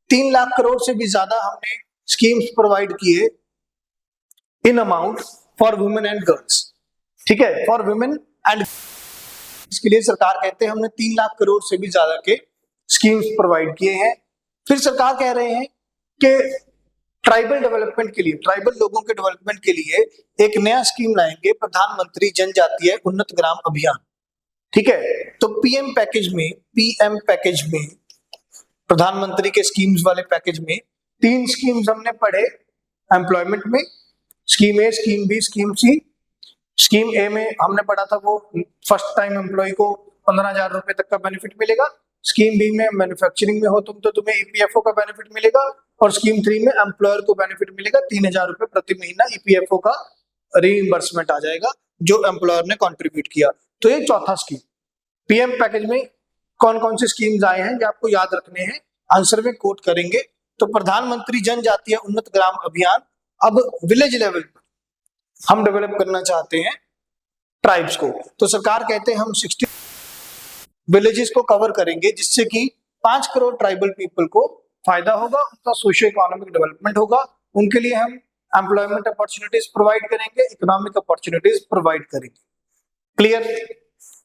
3 लाख करोड़ से भी ज्यादा हमने स्कीम्स प्रोवाइड किए in amount for women and girls. ठीक है, फॉर वुमेन एंड इसके लिए सरकार कहते हैं हमने 3 लाख करोड़ से भी ज्यादा के स्कीम्स प्रोवाइड किए हैं। फिर सरकार कह रहे हैं कि ट्राइबल डेवलपमेंट के लिए, ट्राइबल लोगों के डेवलपमेंट के लिए एक नया स्कीम लाएंगे, प्रधानमंत्री जनजातीय उन्नत ग्राम अभियान। ठीक है, तो पीएम पैकेज में प्रधानमंत्री के स्कीम्स वाले पैकेज में 3 स्कीम्स हमने पढ़े एम्प्लॉयमेंट में, स्कीम ए, स्कीम बी, स्कीम सी। स्कीम ए में हमने पढ़ा था वो फर्स्ट टाइम एम्प्लॉय को 15,000 रुपए तक का बेनिफिट मिलेगा। स्कीम बी में मैन्युफैक्चरिंग में हो तुम तो तुम्हें ईपीएफओ का बेनिफिट मिलेगा, और स्कीम 3 में एम्प्लॉयर को बेनिफिट मिलेगा 3,000 रुपए प्रति महीना ईपीएफओ का रीइंबर्समेंट आ जाएगा जो एम्प्लॉयर ने कंट्रीब्यूट किया। तो ये चौथा स्कीम। पीएम पैकेज में कौन कौन से स्कीम्स आए हैं ये आपको याद रखने हैं, आंसर में कोट करेंगे। तो प्रधानमंत्री जनजातीय उन्नत ग्राम अभियान, अब विलेज लेवल पर हम डेवलप करना चाहते हैं ट्राइब्स को। तो सरकार कहते हैं हम 60 विलेजेस को कवर करेंगे जिससे कि 5 करोड़ ट्राइबल पीपल को फायदा होगा, उनका सोशियो इकोनॉमिक डेवलपमेंट होगा, उनके लिए हम एम्प्लॉयमेंट अपॉर्चुनिटीज प्रोवाइड करेंगे, इकोनॉमिक अपॉर्चुनिटीज प्रोवाइड करेंगे। क्लियर?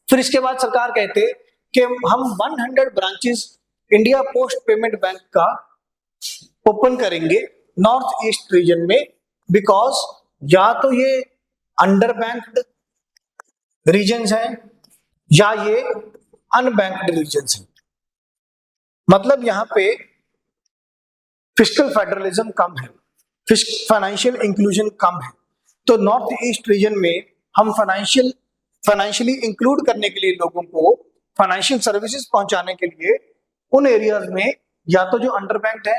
फिर इसके बाद सरकार कहते कि हम 100 branches India post payment bank का ओपन करेंगे नॉर्थ ईस्ट रीजन में, बिकॉज या तो ये अंडर बैंक्ड रीजन्स हैं या ये अनबैंक्ड रीजन्स हैं। मतलब यहां पे फिस्कल फेडरलिज्म कम है, फाइनेंशियल इंक्लूजन कम है। तो नॉर्थ ईस्ट रीजन में हम फाइनेंशियली इंक्लूड करने के लिए लोगों को फाइनेंशियल सर्विसेज पहुंचाने के लिए उन एरियाज में या तो जो अंडर बैंक्ड है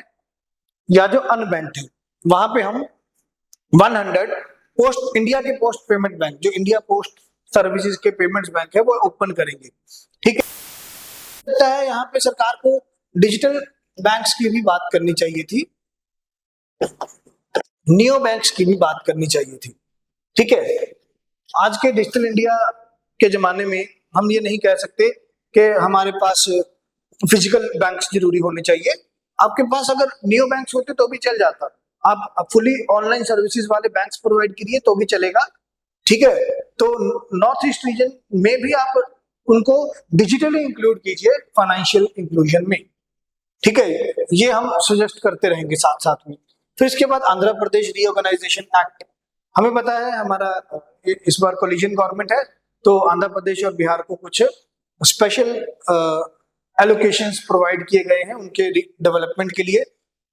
या जो अनबैंक्ड है वहां पे हम 100 पोस्ट इंडिया के पोस्ट पेमेंट बैंक, जो इंडिया पोस्ट सर्विसेज के पेमेंट्स बैंक है, वो ओपन करेंगे। ठीक है, यहाँ पे सरकार को डिजिटल बैंक्स की भी बात करनी चाहिए थी, नियो बैंक्स की भी बात करनी चाहिए थी। ठीक है, आज के डिजिटल इंडिया के जमाने में हम ये नहीं कह सकते कि हमारे पास फिजिकल बैंक्स जरूरी होने चाहिए। आपके पास अगर नियो बैंक्स होते तो भी चल जाता, आप फुली ऑनलाइन सर्विसेज वाले बैंक्स प्रोवाइड करिए तो भी चलेगा। ठीक है, तो नॉर्थ ईस्ट रीजन में भी आप उनको डिजिटली इंक्लूड कीजिए फाइनेंशियल इंक्लूजन में। ठीक है, ये हम सजेस्ट करते रहेंगे साथ साथ में। फिर इसके बाद आंध्र प्रदेश रीऑर्गेनाइजेशन एक्ट, हमें पता है हमारा इस बार कोलिजन गवर्नमेंट है, तो आंध्र प्रदेश और बिहार को कुछ स्पेशल एलोकेशंस प्रोवाइड किए गए हैं उनके डेवलपमेंट के लिए।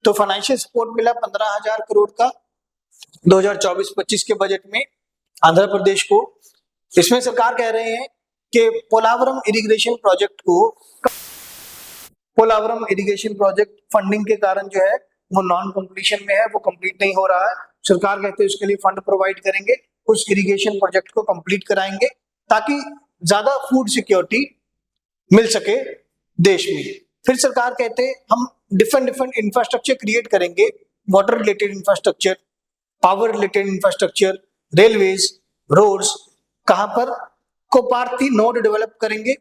तो फाइनेंशियल सपोर्ट मिला 15,000 करोड़ का 2024-25 के बजट में आंध्र प्रदेश को। इसमें सरकार कह रहे हैं कि पोलावरम इरिगेशन प्रोजेक्ट फंडिंग के कारण जो है वो नॉन कंप्लीशन में है, वो कंप्लीट नहीं हो रहा है। सरकार कहते हैं उसके लिए फंड प्रोवाइड करेंगे, उस इरिगेशन प्रोजेक्ट को कंप्लीट कराएंगे ताकि ज्यादा फूड सिक्योरिटी मिल सके देश में। फिर सरकार कहते हैं हम डिफरेंट इंफ्रास्ट्रक्चर क्रिएट करेंगे, water related infrastructure, power related infrastructure, railways, roads. कहां पर? कोपार्थी नोड डेवलप करेंगे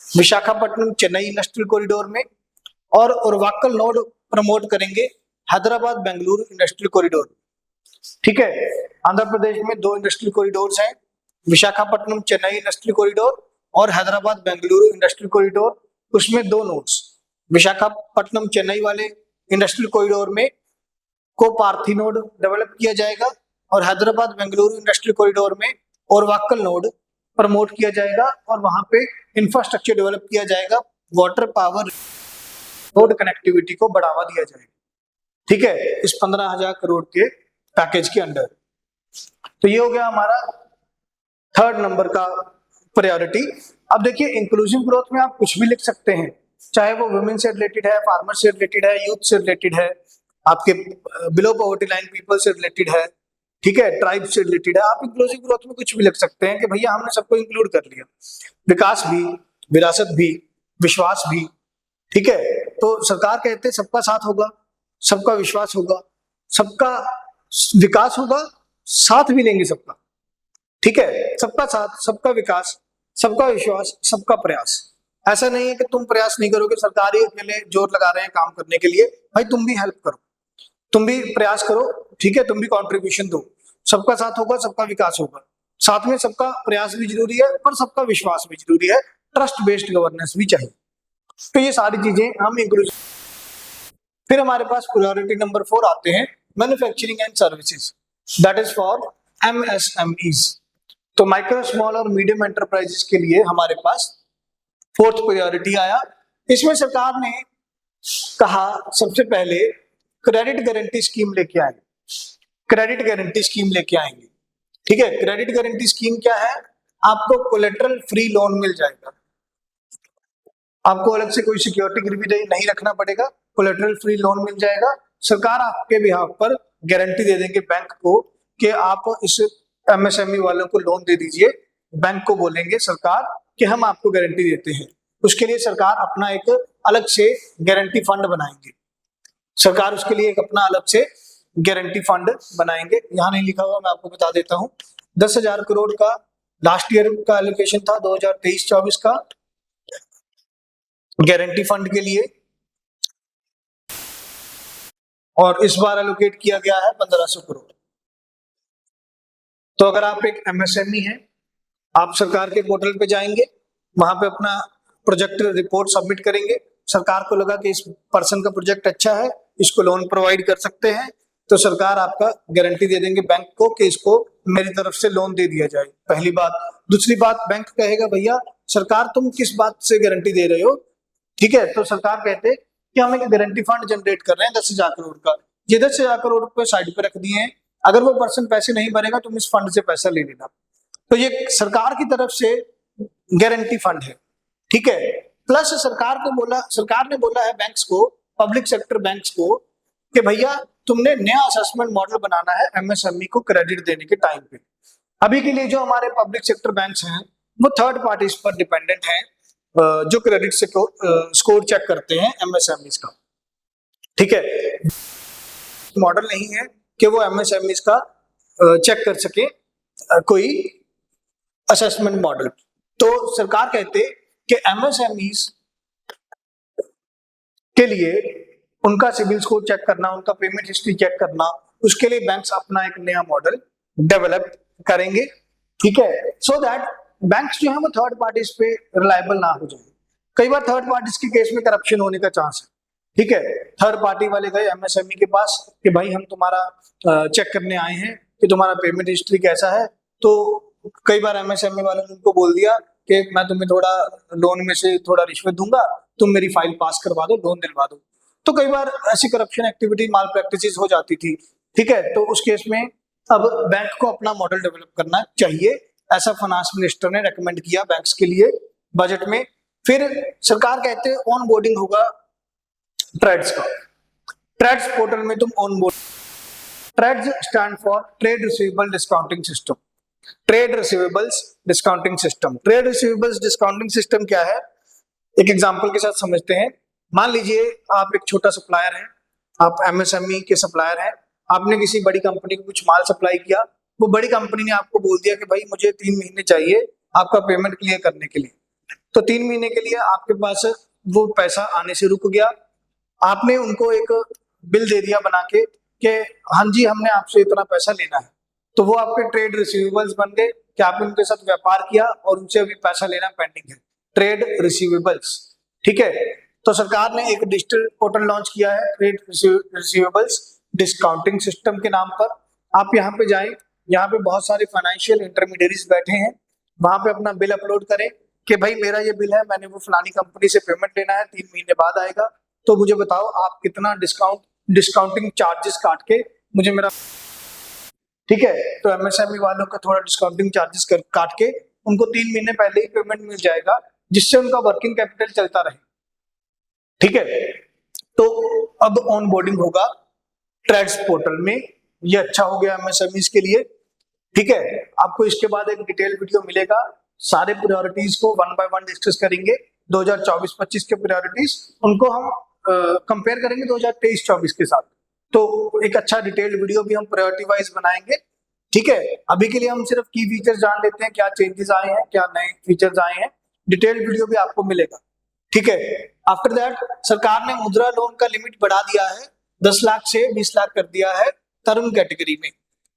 विशाखापट्टनम चेन्नई इंडस्ट्रियल कॉरिडोर में, और उरवाक्कल नोड प्रमोट करेंगे हैदराबाद बेंगलुरु इंडस्ट्रियल कॉरिडोर। ठीक है, आंध्र प्रदेश में 2 इंडस्ट्रियल कॉरिडोर्स हैं, विशाखापट्टनम चेन्नई इंडस्ट्रियल कॉरिडोर और हैदराबाद बेंगलुरु इंडस्ट्रियल कॉरिडोर। उसमें 2 नोड्स, विशाखापट्टनम चेन्नई वाले इंडस्ट्रियल कॉरिडोर में को पार्थी नोड डेवलप किया जाएगा और हैदराबाद बेंगलुरु इंडस्ट्रियल कॉरिडोर में उरवाक्कल नोड प्रमोट किया जाएगा और वहां पे इंफ्रास्ट्रक्चर डेवलप किया जाएगा, वाटर पावर रोड कनेक्टिविटी को बढ़ावा दिया जाएगा। ठीक है, इस 15,000 करोड़ के पैकेज के अंडर। तो ये हो गया हमारा 3rd नंबर का प्रायोरिटी। अब देखिए, इंक्लूसिव ग्रोथ में आप कुछ भी लिख सकते हैं, चाहे वो वुमेन से रिलेटेड है, फार्मर से रिलेटेड है, यूथ से रिलेटेड है, आपके बिलो पॉवर्टी लाइन पीपल से रिलेटेड है, ठीक है, ट्राइब से रिलेटेड है। आप इंक्लूसिव ग्रोथ में कुछ भी लिख सकते हैं कि भैया हमने सबको इंक्लूड कर लिया, विकास भी, विरासत भी, विश्वास भी। ठीक है, तो सरकार कहते हैं सबका साथ होगा, सबका विश्वास होगा, सबका विकास होगा, साथ भी लेंगे सबका। ठीक है, सबका साथ, सबका विकास, सबका विश्वास, सबका प्रयास। ऐसा नहीं है कि तुम प्रयास नहीं करोगे, सरकार ही अकेले जोर लगा रहे हैं काम करने के लिए, भाई तुम भी हेल्प करो, तुम भी प्रयास करो, ठीक है, तुम भी कंट्रीब्यूशन दो। सबका साथ होगा, सबका विकास होगा, साथ में सबका प्रयास भी जरूरी है और सबका विश्वास भी जरूरी है, ट्रस्ट बेस्ड गवर्नेंस भी चाहिए। तो ये सारी चीजें हम इंक्लूसिव। फिर हमारे पास प्रायोरिटी नंबर 4 आते हैं, manufacturing and services, that is for MSMEs। तो माइक्रो स्मॉल और मीडियम एंटरप्राइजेस के लिए हमारे पास 4th प्रायोरिटी आया। इसमें सरकार ने कहा सबसे पहले क्रेडिट गारंटी स्कीम लेके आएंगे, क्रेडिट गारंटी स्कीम लेके आएंगे। ठीक है, क्रेडिट गारंटी स्कीम क्या है? आपको कोलेटरल फ्री लोन मिल जाएगा, आपको अलग से कोई सिक्योरिटी गिरवी नहीं रखना पड़ेगा, कोलेटरल फ्री लोन मिल जाएगा। सरकार आपके बिहाफ पर गारंटी दे देंगे बैंक को कि आप इस MSME वालों को लोन दे दीजिए। बैंक को बोलेंगे सरकार कि हम आपको गारंटी देते हैं, उसके लिए सरकार अपना एक अलग से गारंटी फंड बनाएंगे, सरकार उसके लिए एक अपना अलग से गारंटी फंड बनाएंगे। यहाँ नहीं लिखा हुआ, मैं आपको बता देता हूँ। 10,000 करोड़ का लास्ट ईयर का एलोकेशन था 2023-24 का गारंटी फंड के लिए, और इस बार एलोकेट किया गया है 1500 करोड़। तो अगर आप एक MSME हैं, आप सरकार के पोर्टल पे जाएंगे, वहां पे अपना प्रोजेक्ट रिपोर्ट सबमिट करेंगे, सरकार को लगा कि इस पर्सन का प्रोजेक्ट अच्छा है, इसको लोन प्रोवाइड कर सकते हैं, तो सरकार आपका गारंटी दे देंगे बैंक को कि इसको मेरी तरफ से लोन दे दिया जाए। पहली बात। दूसरी बात, बैंक कहेगा भैया सरकार तुम किस बात से गारंटी दे रहे हो? ठीक है, तो सरकार कहते कि हम एक गारंटी फंड जनरेट कर रहे हैं 10,000 करोड़ का, ये 10,000 करोड़ रुपए साइड पे रख दिए हैं, अगर वो पर्सन पैसे नहीं भरेगा तुम इस फंड से पैसा ले लेना। तो ये सरकार की तरफ से गारंटी फंड है। ठीक है, प्लस सरकार ने बोला है बैंक्स को, पब्लिक सेक्टर बैंक्स को, कि भैया तुमने नया असेसमेंट मॉडल बनाना है MSME को क्रेडिट देने के टाइम पे। अभी के लिए जो हमारे पब्लिक सेक्टर बैंक्स हैं वो थर्ड पार्टीज पर डिपेंडेंट हैं, जो क्रेडिट स्कोर चेक करते हैं MSMEs का। ठीक है, मॉडल नहीं है कि वो MSMEs का चेक कर सके कोई असेसमेंट मॉडल। तो सरकार कहते कि MSMEs के लिए उनका सिविल स्कोर चेक करना, उनका पेमेंट हिस्ट्री चेक करना, उसके लिए बैंक्स अपना एक नया मॉडल डेवलप करेंगे। ठीक है, सो दैट बैंक्स जो है वो थर्ड पार्टीज पे रिलायबल ना हो जाए। कई बार थर्ड पार्टीज के केस में करप्शन होने का चांस है। ठीक है, थर्ड पार्टी वाले गए MSME के पास कि भाई हम तुम्हारा चेक करने आए हैं कि तुम्हारा पेमेंट हिस्ट्री कैसा है, तो कई बार MSME वालों ने उनको बोल दिया कि मैं तुम्हें थोड़ा लोन में से थोड़ा रिश्वत दूंगा, तुम मेरी फाइल पास करवा दो, लोन दिलवा दो। तो कई बार ऐसी करप्शन एक्टिविटी, माल प्रैक्टिसेस हो जाती थी। ठीक है, तो उस केस में अब बैंक को अपना मॉडल डेवलप करना चाहिए, ऐसा फाइनेंस मिनिस्टर ने रेकमेंड किया बैंक्स के लिए बजट में। फिर सरकार कहते हैं ऑन बोर्डिंग होगा ट्रेड्स का, ट्रेड्स पोर्टल में तुम onboard. TReDS stand for trade receivable discounting system, trade receivables discounting system. Trade receivables discounting system क्या है, एक एग्जांपल के साथ समझते हैं। मान लीजिए आप एक छोटा सप्लायर हैं, आप MSME के सप्लायर हैं, आपने किसी बड़ी कंपनी को कुछ माल सप्लाई किया, वो बड़ी कंपनी ने आपको बोल दिया कि भाई मुझे 3 महीने चाहिए आपका पेमेंट क्लियर करने के लिए। तो 3 महीने के लिए आपके पास वो पैसा आने से रुक गया। आपने उनको एक बिल दे दिया बना के कि हाँ जी हमने आपसे इतना पैसा लेना है, तो वो आपके ट्रेड रिसीवेबल्स बन गए कि आपने उनके साथ व्यापार किया और उनसे अभी पैसा लेना पेंडिंग है, ट्रेड रिसीवेबल्स। ठीक है, तो सरकार ने एक डिजिटल पोर्टल लॉन्च किया है ट्रेड रिसीवेबल्स डिस्काउंटिंग सिस्टम के नाम पर। आप यहाँ पे जाएं, यहाँ पे बहुत सारे फाइनेंशियल इंटरमीडियरीज बैठे हैं, वहां पे अपना बिल अपलोड करें कि भाई मेरा ये बिल है, मैंने वो फलानी कंपनी से पेमेंट लेना है, 3 महीने बाद आएगा, तो मुझे बताओ आप कितना डिस्काउंटिंग चार्जेस काट के मुझे मेरा। ठीक है, तो एमएसएमई वालों का थोड़ा डिस्काउंटिंग चार्जेस काट के उनको 3 महीने पहले ही पेमेंट मिल जाएगा, जिससे उनका वर्किंग कैपिटल चलता रहे। ठीक है, तो अब ऑन बोर्डिंग होगा ट्रेड्स पोर्टल में, ये अच्छा हो गया एमएसएमईज के लिए। ठीक है, आपको इसके बाद एक डिटेल वीडियो मिलेगा, सारे प्रायोरिटीज को 1 बाय 1 डिस्कस करेंगे। 2024-25 के प्रायोरिटीज उनको हम कंपेयर करेंगे 2023-24 के साथ, तो एक अच्छा डिटेल्ड वीडियो भी हम प्रायोरिटी वाइज बनाएंगे। ठीक है, अभी के लिए हम सिर्फ की फीचर्स जान लेते हैं, क्या चेंजेस आए हैं, क्या नए फीचर्स आए हैं, डिटेल्ड वीडियो भी आपको मिलेगा। ठीक है, आफ्टर दैट सरकार ने मुद्रा लोन का लिमिट बढ़ा दिया है, 10 लाख से 20 लाख कर दिया है तरुण कैटेगरी में।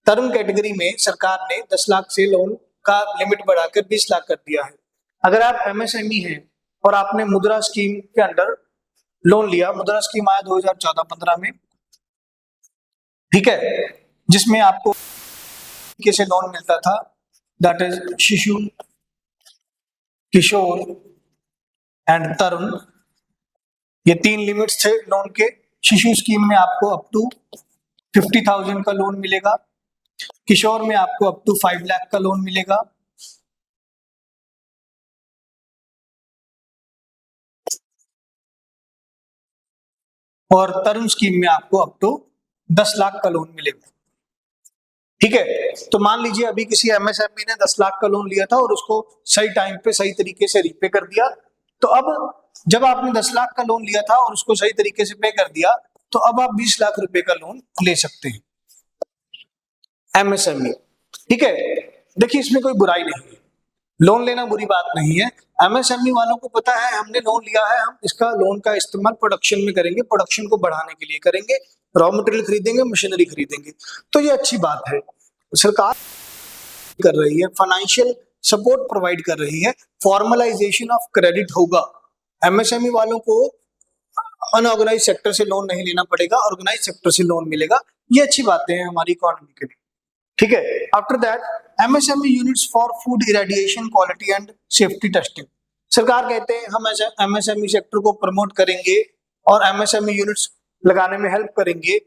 तरुण कैटेगरी में सरकार ने 10 लाख से लोन का लिमिट बढ़ाकर 20 लाख कर दिया है। अगर आप एमएसएमई हैं और आपने मुद्रा स्कीम के अंडर लोन लिया, मुद्रा स्कीम आया 2014-15 में, ठीक है, जिसमें आपको कैसे लोन मिलता था, दैट इज शिशु, किशोर एंड तरुण, ये 3 लिमिट्स थे लोन के। शिशु स्कीम में आपको अप टू 50,000 का लोन मिलेगा, किशोर में आपको अप टू 5 लाख का लोन मिलेगा, और तरुण स्कीम में आपको अप टू 10 लाख का लोन मिलेगा। ठीक है, तो मान लीजिए अभी किसी एमएसएमई ने 10 लाख का लोन लिया था और उसको सही टाइम पे सही तरीके से रीपे कर दिया, तो अब जब आपने 10 लाख का लोन लिया था और उसको सही तरीके से पे कर दिया, तो अब आप 20 लाख रुपए का लोन ले सकते हैं एमएसएमई। ठीक है, देखिए इसमें कोई बुराई नहीं है, लोन लेना बुरी बात नहीं है। एमएसएमई वालों को पता है हमने लोन लिया है, हम इसका लोन का इस्तेमाल प्रोडक्शन में करेंगे, प्रोडक्शन को बढ़ाने के लिए करेंगे, रॉ मटेरियल खरीदेंगे, मशीनरी खरीदेंगे, तो ये अच्छी बात है। सरकार कर रही है, फाइनेंशियल सपोर्ट प्रोवाइड कर रही है, फॉर्मलाइजेशन ऑफ क्रेडिट होगा, एमएसएमई वालों को अनऑर्गेनाइज सेक्टर से लोन नहीं लेना पड़ेगा, ऑर्गेनाइज सेक्टर से लोन मिलेगा, ये अच्छी बातें हैं हमारी इकोनॉमी के लिए। ठीक है, after that MSME units for food irradiation quality and safety testing. सरकार कहते हैं हम एमएसएमई सेक्टर को प्रमोट करेंगे और एमएसएमई यूनिट्स लगाने में हेल्प करेंगे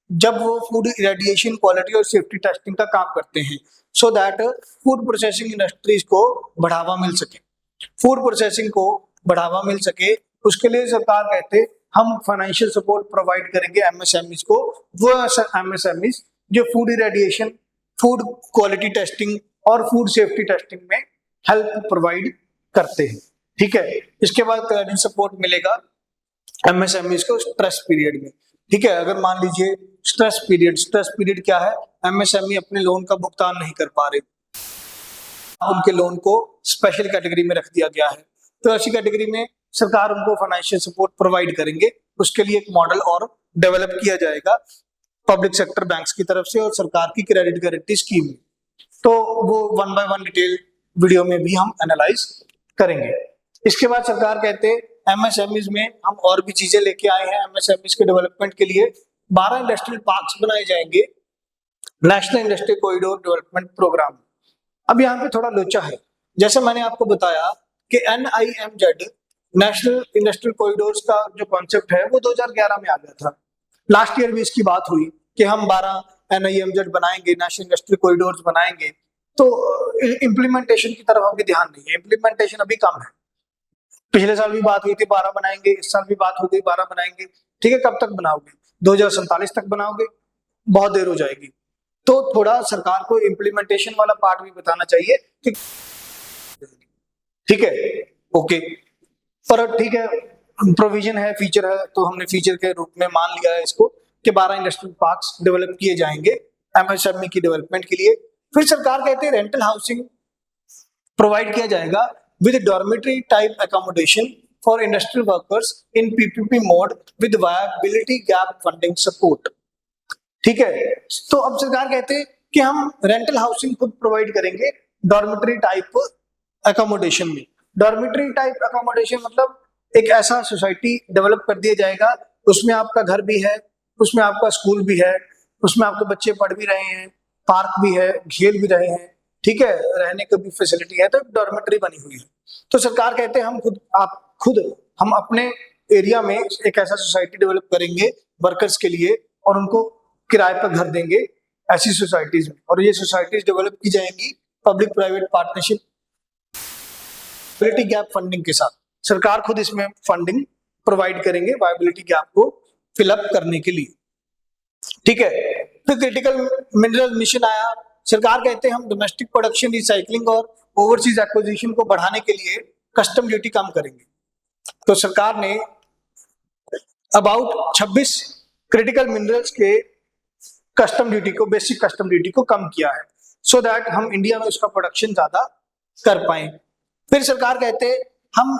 जब वो फूड इरेडिएशन क्वालिटी और सेफ्टी टेस्टिंग का काम करते हैं, so that food processing industries को बढ़ावा मिल सके, फूड प्रोसेसिंग को बढ़ावा मिल सके। उसके लिए सरकार कहते हम फाइनेंशियल सपोर्ट प्रोवाइड करेंगे एमएसएमईज को, वो एमएसएमईज जो food irradiation, food quality testing और फूड सेफ्टी टेस्टिंग में हेल्प प्रोवाइड करते हैं। ठीक है, इसके बाद क्रेडिट सपोर्ट मिलेगा एमएसएमईज को स्ट्रेस पीरियड में। ठीक है, अगर मान लीजिए स्ट्रेस पीरियड क्या है, एमएसएमई अपने लोन का भुगतान नहीं कर पा रहे, उनके लोन को स्पेशल कैटेगरी में रख दिया गया है, तो ऐसी कैटेगरी में सरकार उनको फाइनेंशियल सपोर्ट प्रोवाइड करेंगे। उसके लिए एक मॉडल और डेवलप किया जाएगा पब्लिक सेक्टर बैंक्स की तरफ से और सरकार की क्रेडिट गारंटी स्कीम में, तो वो 1 बाय 1 डिटेल वीडियो में भी हम एनालाइज करेंगे। इसके बाद सरकार कहते हैं एमएसएमईज में हम और भी चीजें लेके आए हैं, एमएसएमईज के डेवलपमेंट के लिए 12 इंडस्ट्रियल पार्क्स बनाए जाएंगे, national industrial corridor development programme. अब यहाँ पे थोड़ा लोचा है, जैसे मैंने आपको बताया कि NIMZ नेशनल इंडस्ट्रियल कॉरिडोर्स का जो कॉन्सेप्ट है वो 2011 में आ गया था। लास्ट ईयर भी इसकी बात हुई कि हम 12 NIMZ बनाएंगे, नेशनल इंडस्ट्रियल कॉरिडोर्स बनाएंगे, तो इम्प्लीमेंटेशन की तरफ अभी ध्यान नहीं है, इम्प्लीमेंटेशन अभी कम है। पिछले साल भी बात हुई थी 12 बनाएंगे, इस साल भी बात हो गई 12 बनाएंगे। ठीक है, कब तक बनाओगे, 2047 तक बनाओगे, बहुत देर हो जाएगी। तो थोड़ा सरकार को इम्प्लीमेंटेशन वाला पार्ट भी बताना चाहिए कि ठीक है, ओके, पर ठीक है, प्रोविजन है, फीचर है, तो हमने फीचर के रूप में मान लिया है इसको कि 12 इंडस्ट्रियल पार्क्स डेवलप किए जाएंगे एमएसएमई की डेवलपमेंट के लिए। फिर सरकार कहते हैं रेंटल हाउसिंग प्रोवाइड किया जाएगा with dormitory type accommodation for industrial workers in PPP mode with viability gap funding support. ठीक है, तो अब सरकार कहते हैं कि हम रेंटल हाउसिंग खुद प्रोवाइड करेंगे डॉर्मिटरी टाइप अकोमोडेशन में। डॉर्मिटरी टाइप अकोमोडेशन मतलब एक ऐसा सोसाइटी डेवलप कर दिया जाएगा, उसमें आपका घर भी है, उसमें आपका स्कूल भी है, उसमें आपके बच्चे पढ़ भी रहे हैं, पार्क भी है, खेल भी रहे हैं, ठीक है, रहने की भी फैसिलिटी है, तो डॉर्मिटरी बनी हुई है। तो सरकार कहते हैं हम अपने एरिया में एक ऐसा सोसाइटी डेवलप करेंगे वर्कर्स के लिए और उनको किराए पर घर देंगे ऐसी सोसाइटीज में, और ये सोसाइटीज डेवलप की जाएंगी public private partnership viability gap funding के साथ। सरकार खुद इसमें फंडिंग प्रोवाइड करेंगे वायबिलिटी गैप को फिलअप करने के लिए, ठीक है। फिर क्रिटिकल मिनरल मिशन आया। सरकार कहते हैं हम डोमेस्टिक प्रोडक्शन, रिसाइकलिंग और ओवरसीज एक्विजिशन को बढ़ाने के लिए कस्टम ड्यूटी कम करेंगे। तो सरकार ने अबाउट 26 क्रिटिकल मिनरल्स के कस्टम ड्यूटी को, बेसिक कस्टम ड्यूटी को कम किया है, सो दैट हम इंडिया में उसका प्रोडक्शन ज्यादा कर पाए। फिर सरकार कहते हैं हम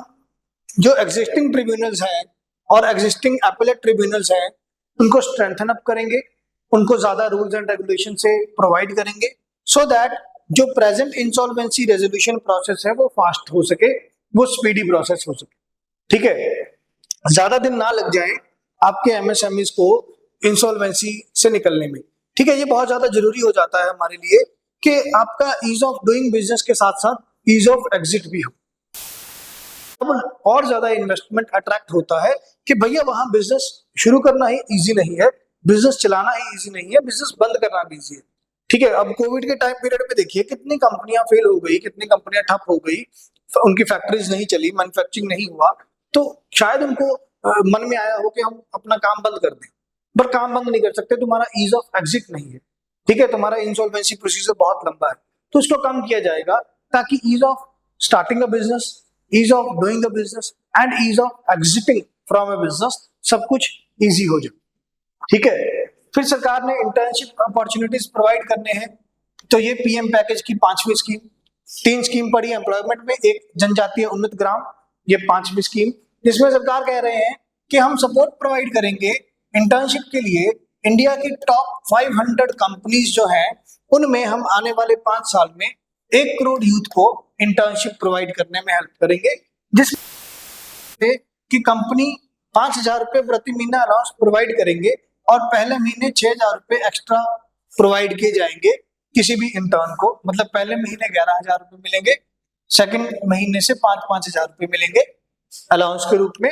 जो एग्जिस्टिंग ट्रिब्यूनल्स हैं और एग्जिस्टिंग एपेलेट ट्रिब्यूनल्स हैं उनको स्ट्रेंथन अप करेंगे, उनको ज्यादा रूल्स एंड रेगुलेशन से प्रोवाइड करेंगे, सो दैट जो प्रेजेंट इंसॉल्वेंसी रेजोल्यूशन प्रोसेस है वो फास्ट हो सके, वो स्पीडी प्रोसेस हो सके, ठीक है, ज्यादा दिन ना लग जाए आपके एमएसएमईज को इंसॉल्वेंसी से निकलने में, ठीक है। ये बहुत ज्यादा जरूरी हो जाता है हमारे लिए कि आपका ईज ऑफ डूइंग बिजनेस के साथ साथ ईज ऑफ एग्जिट भी हो। अब और ज्यादा इन्वेस्टमेंट अट्रैक्ट होता है कि भैया वहां बिजनेस शुरू करना ही इजी नहीं है, बिजनेस चलाना ही इजी नहीं है, बिजनेस बंद करना भी इजी है, ठीक है। अब कोविड के टाइम पीरियड में देखिए कितनी कंपनियां फेल हो गई, कितनी कंपनियां ठप हो गई, उनकी फैक्ट्रीज नहीं चली, मैन्युफैक्चरिंग नहीं हुआ, तो शायद उनको मन में आया हो कि हम अपना काम बंद कर दें, पर काम बंद नहीं कर सकते, तुम्हारा ईज ऑफ एग्जिट नहीं है, ठीक है, तुम्हारा इंसॉल्वेंसी प्रोसीजर बहुत लंबा है, तो उसको कम किया जाएगा ताकि ease of starting a business, ease of doing a business and ease of exiting from a business सब कुछ इजी हो जाए, ठीक है। फिर सरकार ने इंटर्नशिप अपॉर्चुनिटीज प्रोवाइड करने हैं, तो ये पीएम पैकेज की 5वीं स्कीम, 3 स्कीम पड़ी एम्प्लॉयमेंट में, एक जनजातीय उन्नत ग्राम, ये 5वीं स्कीम, जिसमें सरकार कह रहे हैं कि हम सपोर्ट प्रोवाइड करेंगे इंटर्नशिप के लिए इंडिया की टॉप 500 कंपनीज जो हैं उनमें हम आने वाले 5 साल में 1 करोड़ यूथ को इंटर्नशिप प्रोवाइड करने में हेल्प करेंगे, जिसमें कि कंपनी 5,000 रुपए प्रति महीना अलाउंस प्रोवाइड करेंगे और पहले महीने 6,000 रुपए एक्स्ट्रा प्रोवाइड किए जाएंगे किसी भी इंटर्न को, मतलब पहले महीने 11,000 रुपए मिलेंगे, सेकंड महीने से 5,000 रुपए मिलेंगे अलाउंस के रूप में,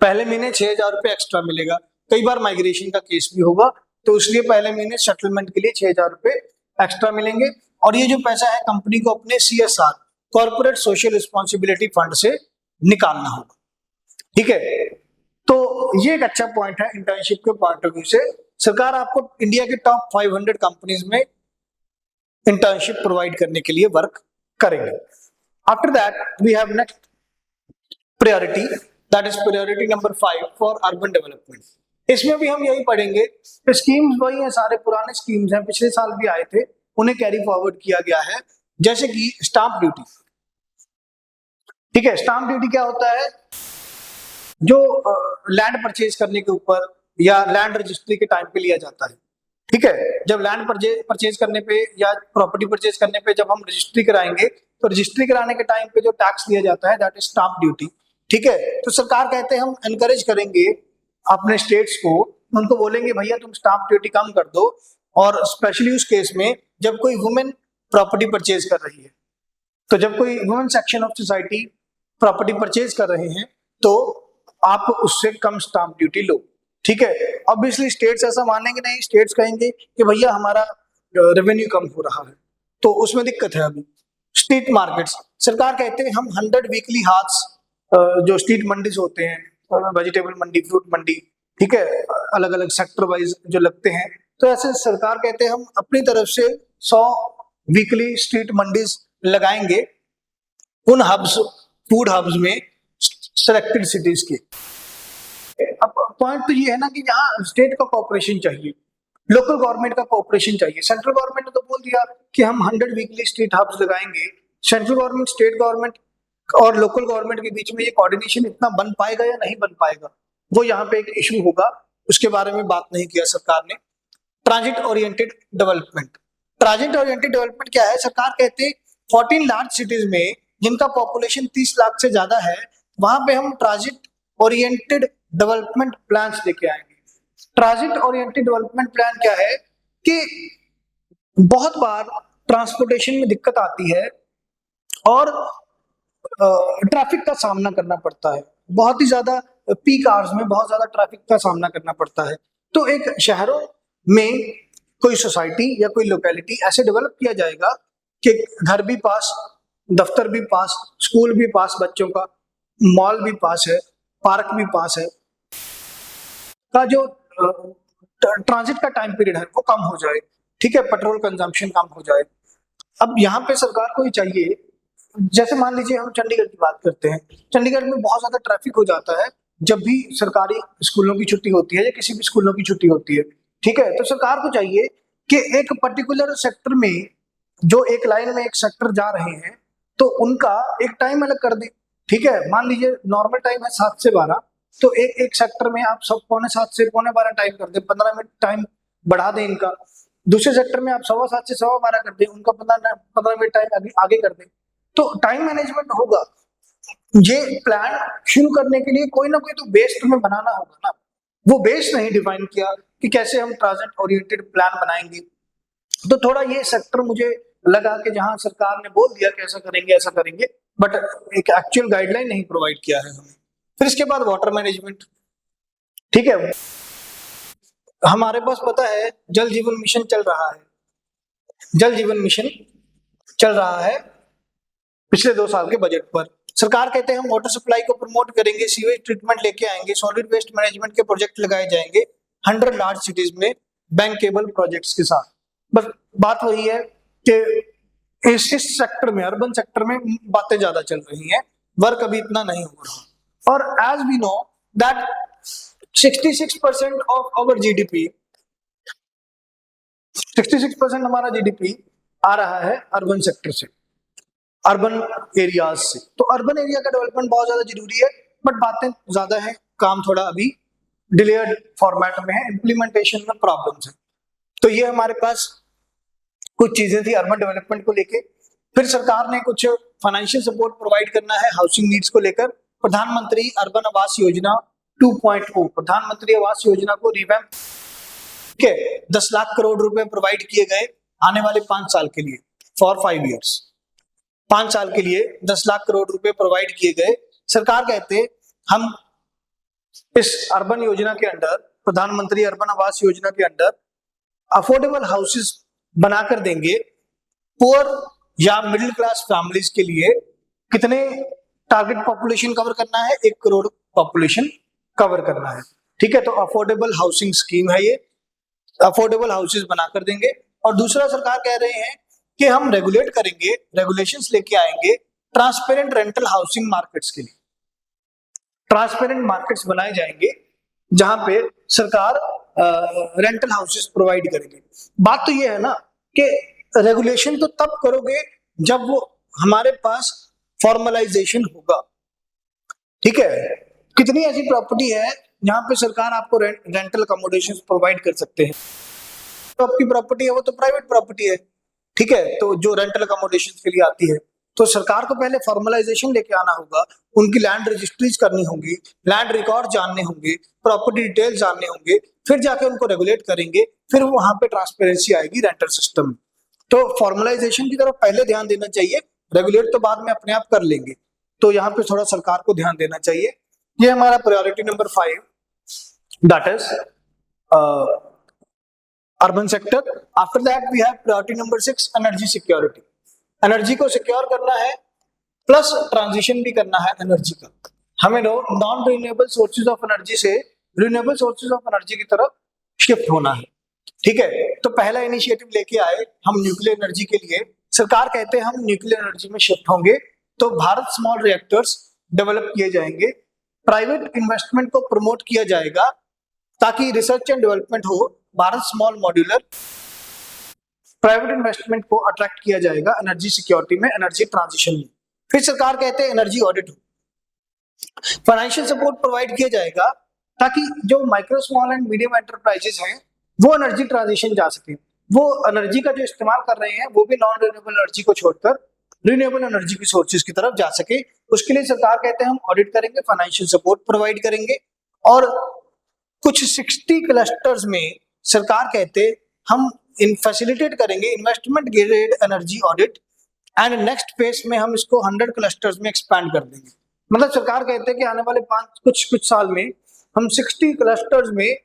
पहले महीने 6,000 रुपए एक्स्ट्रा मिलेगा। कई बार माइग्रेशन का केस भी होगा तो इसलिए पहले महीने सेटलमेंट के लिए 6,000 रुपए एक्स्ट्रा मिलेंगे, और ये जो पैसा है कंपनी को अपने CSR corporate social responsibility fund से निकालना होगा, ठीक है। तो ये एक अच्छा पॉइंट है इंटर्नशिप के पॉइंट ऑफ व्यू से। सरकार आपको इंडिया के टॉप 500 कंपनीज में इंटर्नशिप प्रोवाइड करने के लिए वर्क करेंगे। After that we have next priority, that is priority number 5 for urban development. इसमें भी हम यही पढ़ेंगे, स्कीम्स वही हैं, सारे पुराने स्कीम्स हैं, पिछले साल भी आए थे, उन्हें कैरी फॉरवर्ड किया गया है, जैसे कि स्टाम्प ड्यूटी, ठीक है। स्टाम्प ड्यूटी क्या होता है, जो लैंड परचेज करने के ऊपर या लैंड रजिस्ट्री के टाइम पे लिया जाता है, ठीक है। जब लैंड परचेज करने पे या प्रॉपर्टी परचेज करने पे जब हम रजिस्ट्री कराएंगे तो रजिस्ट्री कराने के टाइम पे जो टैक्स लिया जाता है दैट इज स्टाम्प ड्यूटी, ठीक है। तो सरकार कहते हैं हम एनकरेज करेंगे अपने स्टेट्स को, उनको बोलेंगे भैया तुम स्टाम्प ड्यूटी कम कर दो, और स्पेशली उस केस में जब कोई वुमेन प्रॉपर्टी परचेज कर रही है, तो जब कोई women section of society property purchase कर रहे हैं तो आप उससे कम स्टाम्प ड्यूटी लो, ठीक है। ऑब्वियसली स्टेट्स ऐसा मानेंगे नहीं, स्टेट्स कहेंगे कि भैया हमारा रेवेन्यू कम हो रहा है, तो उसमें दिक्कत है। अभी स्ट्रीट मार्केट्स, सरकार कहते हैं हम 100 वीकली हाट्स, जो स्ट्रीट मंडीज होते हैं, वेजिटेबल मंडी, फ्रूट मंडी, ठीक है, अलग अलग सेक्टर वाइज जो लगते हैं, तो ऐसे सरकार कहते हैं हम अपनी तरफ से 100 वीकली स्ट्रीट मंडीज लगाएंगे उन हब्स, फूड हब्स में सिलेक्टेड सिटीज के। अब पॉइंट तो ये है ना कि यहाँ स्टेट का कोऑपरेशन चाहिए, लोकल गवर्नमेंट का कोऑपरेशन चाहिए। सेंट्रल गवर्नमेंट ने तो बोल दिया कि हम 100 वीकली स्ट्रीट हब्स लगाएंगे, सेंट्रल गवर्नमेंट, स्टेट गवर्नमेंट और लोकल गवर्नमेंट के बीच में ये कोऑर्डिनेशन इतना बन पाएगा या नहीं बन पाएगा, वो यहाँ पे एक इशू होगा, उसके बारे में बात नहीं किया सरकार ने। Transit oriented development, transit oriented development क्या है? सरकार कहते हैं 14 लार्ज सिटीज में जिनका पॉपुलेशन 30 लाख से ज्यादा है, वहां पे हम ट्रांजिट ओरिएंटेड डेवलपमेंट प्लान लेके आएंगे। ट्रांजिट ओरिएंटेड डेवलपमेंट प्लान क्या है कि बहुत बार ट्रांसपोर्टेशन में दिक्कत आती है और ट्रैफिक का सामना करना पड़ता है, बहुत ही ज्यादा पीक आवर्स में बहुत ज्यादा ट्रैफिक का सामना करना पड़ता है। तो एक शहरों में कोई सोसाइटी या कोई लोकेलिटी ऐसे डेवलप किया जाएगा कि घर भी पास, दफ्तर भी पास, स्कूल भी पास बच्चों का, मॉल भी पास है, पार्क भी पास है, का जो ट्रांजिट का टाइम पीरियड है वो कम हो जाए, ठीक है, पेट्रोल कंजम्पशन कम हो जाए। अब यहाँ पे सरकार को ही चाहिए, जैसे मान लीजिए हम चंडीगढ़ की बात करते हैं, चंडीगढ़ में बहुत ज्यादा ट्रैफिक हो जाता है जब भी सरकारी स्कूलों की छुट्टी होती है या किसी भी स्कूलों की छुट्टी होती है, ठीक है। तो सरकार को चाहिए कि एक पर्टिकुलर सेक्टर में, जो एक लाइन में एक सेक्टर जा रहे हैं, तो उनका एक टाइम अलग कर दे, ठीक है। मान लीजिए नॉर्मल टाइम है 7 से 12, तो एक एक सेक्टर में आप सब 7:45 से 12:15 टाइम कर दे, 15 मिनट टाइम बढ़ा दें इनका। दूसरे सेक्टर में आप 7:15 से 12:15 कर दे, उनका 15 मिनट टाइम आगे कर दे, तो टाइम मैनेजमेंट होगा। ये प्लान शुरू करने के लिए कोई ना कोई तो बेस तुम्हें बनाना होगा ना, वो बेस नहीं डिफाइन किया कि कैसे हम ट्रांजिट ओरिएंटेड प्लान बनाएंगे। तो थोड़ा ये सेक्टर मुझे लगा कि जहां सरकार ने बोल दिया कि ऐसा करेंगे ऐसा करेंगे, बट एक एक्चुअल गाइडलाइन नहीं प्रोवाइड किया है हमें। फिर इसके बाद वाटर मैनेजमेंट, ठीक है। हमारे पास पता है जल जीवन मिशन चल रहा है, जल जीवन मिशन चल रहा है पिछले 2 साल के बजट पर। सरकार कहते हैं हम वाटर सप्लाई को प्रमोट करेंगे, सीवेज ट्रीटमेंट लेके आएंगे, सॉलिड वेस्ट मैनेजमेंट के प्रोजेक्ट लगाए जाएंगे 100 लार्ज सिटीज में बैंकेबल प्रोजेक्ट्स के साथ। बस बात वही है कि इस सेक्टर में, अर्बन सेक्टर में बातें ज्यादा चल रही हैं, वर्क अभी इतना नहीं हो रहा। और as we know that 66% of our GDP, 66% हमारा जीडीपी आ रहा है अर्बन सेक्टर से, अर्बन एरियाज से। तो अर्बन एरिया का डेवलपमेंट बहुत ज्यादा जरूरी है, बट बातें ज्यादा है, काम थोड़ा अभी डिलेड फॉर्मेट में है, इंप्लीमेंटेशन में प्रॉब्लम्स है। तो ये हमारे पास कुछ चीजें थी अर्बन डेवलपमेंट को लेके। फिर सरकार ने कुछ फाइनेंशियल सपोर्ट प्रोवाइड करना है हाउसिंग नीड्स को लेकर। प्रधानमंत्री अर्बन आवास योजना 2.0, प्रधानमंत्री आवास योजना को रिवैम्प के 10 लाख करोड़ रुपए प्रोवाइड किए गए आने वाले 5 साल के लिए, फॉर 5 ईयर्स। 5 साल के लिए 10 लाख करोड़ रुपए प्रोवाइड किए गए। सरकार कहते हम इस अर्बन योजना के अंडर, प्रधानमंत्री अर्बन आवास योजना के अंडर अफोर्डेबल हाउसेस बनाकर देंगे पुअर या मिडिल क्लास फैमिलीज के लिए। कितने टारगेट पॉपुलेशन कवर करना है? 1 करोड़ पॉपुलेशन कवर करना है, ठीक है। तो अफोर्डेबल हाउसिंग स्कीम है ये, अफोर्डेबल हाउसेस बनाकर देंगे। और दूसरा सरकार कह रहे हैं कि हम रेगुलेट करेंगे, रेगुलेशंस लेके आएंगे ट्रांसपेरेंट रेंटल हाउसिंग मार्केट्स के लिए। ट्रांसपेरेंट मार्केट्स बनाए जाएंगे जहां पे सरकार रेंटल हाउसेस प्रोवाइड करेंगे। बात तो ये है ना कि रेगुलेशन तो तब करोगे जब वो हमारे पास फॉर्मलाइजेशन होगा, ठीक है। कितनी ऐसी प्रॉपर्टी है जहां पे सरकार आपको रेंटल अकोमोडेशन प्रोवाइड कर सकते हैं, तो आपकी प्रॉपर्टी है वो तो प्राइवेट प्रॉपर्टी है, ठीक है। तो जो रेंटल अकोमोडेशन के लिए आती है, तो सरकार को पहले फॉर्मलाइजेशन लेके आना होगा, उनकी लैंड रजिस्ट्रीज करनी होगी, लैंड रिकॉर्ड जानने होंगे, प्रॉपर्टी डिटेल्स जानने होंगे, फिर जाके उनको रेगुलेट करेंगे, फिर वहां पे ट्रांसपेरेंसी आएगी रेंटल सिस्टम में। तो फॉर्मलाइजेशन की तरफ पहले ध्यान देना चाहिए, रेगुलेट तो बाद में अपने आप कर लेंगे। तो यहाँ पे थोड़ा सरकार को ध्यान देना चाहिए। ये हमारा priority number 5, that is urban sector. After that we have priority number 6, energy security. Energy को सिक्योर करना है प्लस ट्रांजिशन भी करना है एनर्जी का। हमें non renewable sources of energy से रिन्यूएबल सोर्सेज ऑफ एनर्जी की तरफ शिफ्ट होना है, ठीक है। तो पहला इनिशिएटिव लेके आए हम न्यूक्लियर एनर्जी के लिए। सरकार कहते हैं हम न्यूक्लियर एनर्जी में शिफ्ट होंगे, तो भारत स्मॉल रिएक्टर्स डेवलप किए जाएंगे, प्राइवेट इन्वेस्टमेंट को प्रमोट किया जाएगा ताकि रिसर्च एंड डेवलपमेंट हो। Bharat small modular, private investment को अट्रैक्ट किया जाएगा एनर्जी सिक्योरिटी में, एनर्जी ट्रांजिशन में। फिर सरकार कहते हैं energy audit, financial support provide किया जाएगा ताकि जो micro small and medium enterprises हैं वो एनर्जी ट्रांजिशन जा सके, वो एनर्जी का जो इस्तेमाल कर रहे हैं वो भी नॉन रिन्यूएबल एनर्जी को छोड़कर रिन्यूएबल एनर्जी की सोर्सेज की तरफ जा सके। उसके लिए सरकार कहते हैं हम ऑडिट करेंगे, फाइनेंशियल सपोर्ट प्रोवाइड करेंगे, और कुछ 60 क्लस्टर्स में सरकार कहते हम इन फैसिलिटेट करेंगे investment grade energy audit, and next phase में हम इसको 100 क्लस्टर्स में एक्सपैंड कर देंगे। मतलब सरकार कहते हैं कि आने वाले कुछ साल में हम 60 क्लस्टर्स में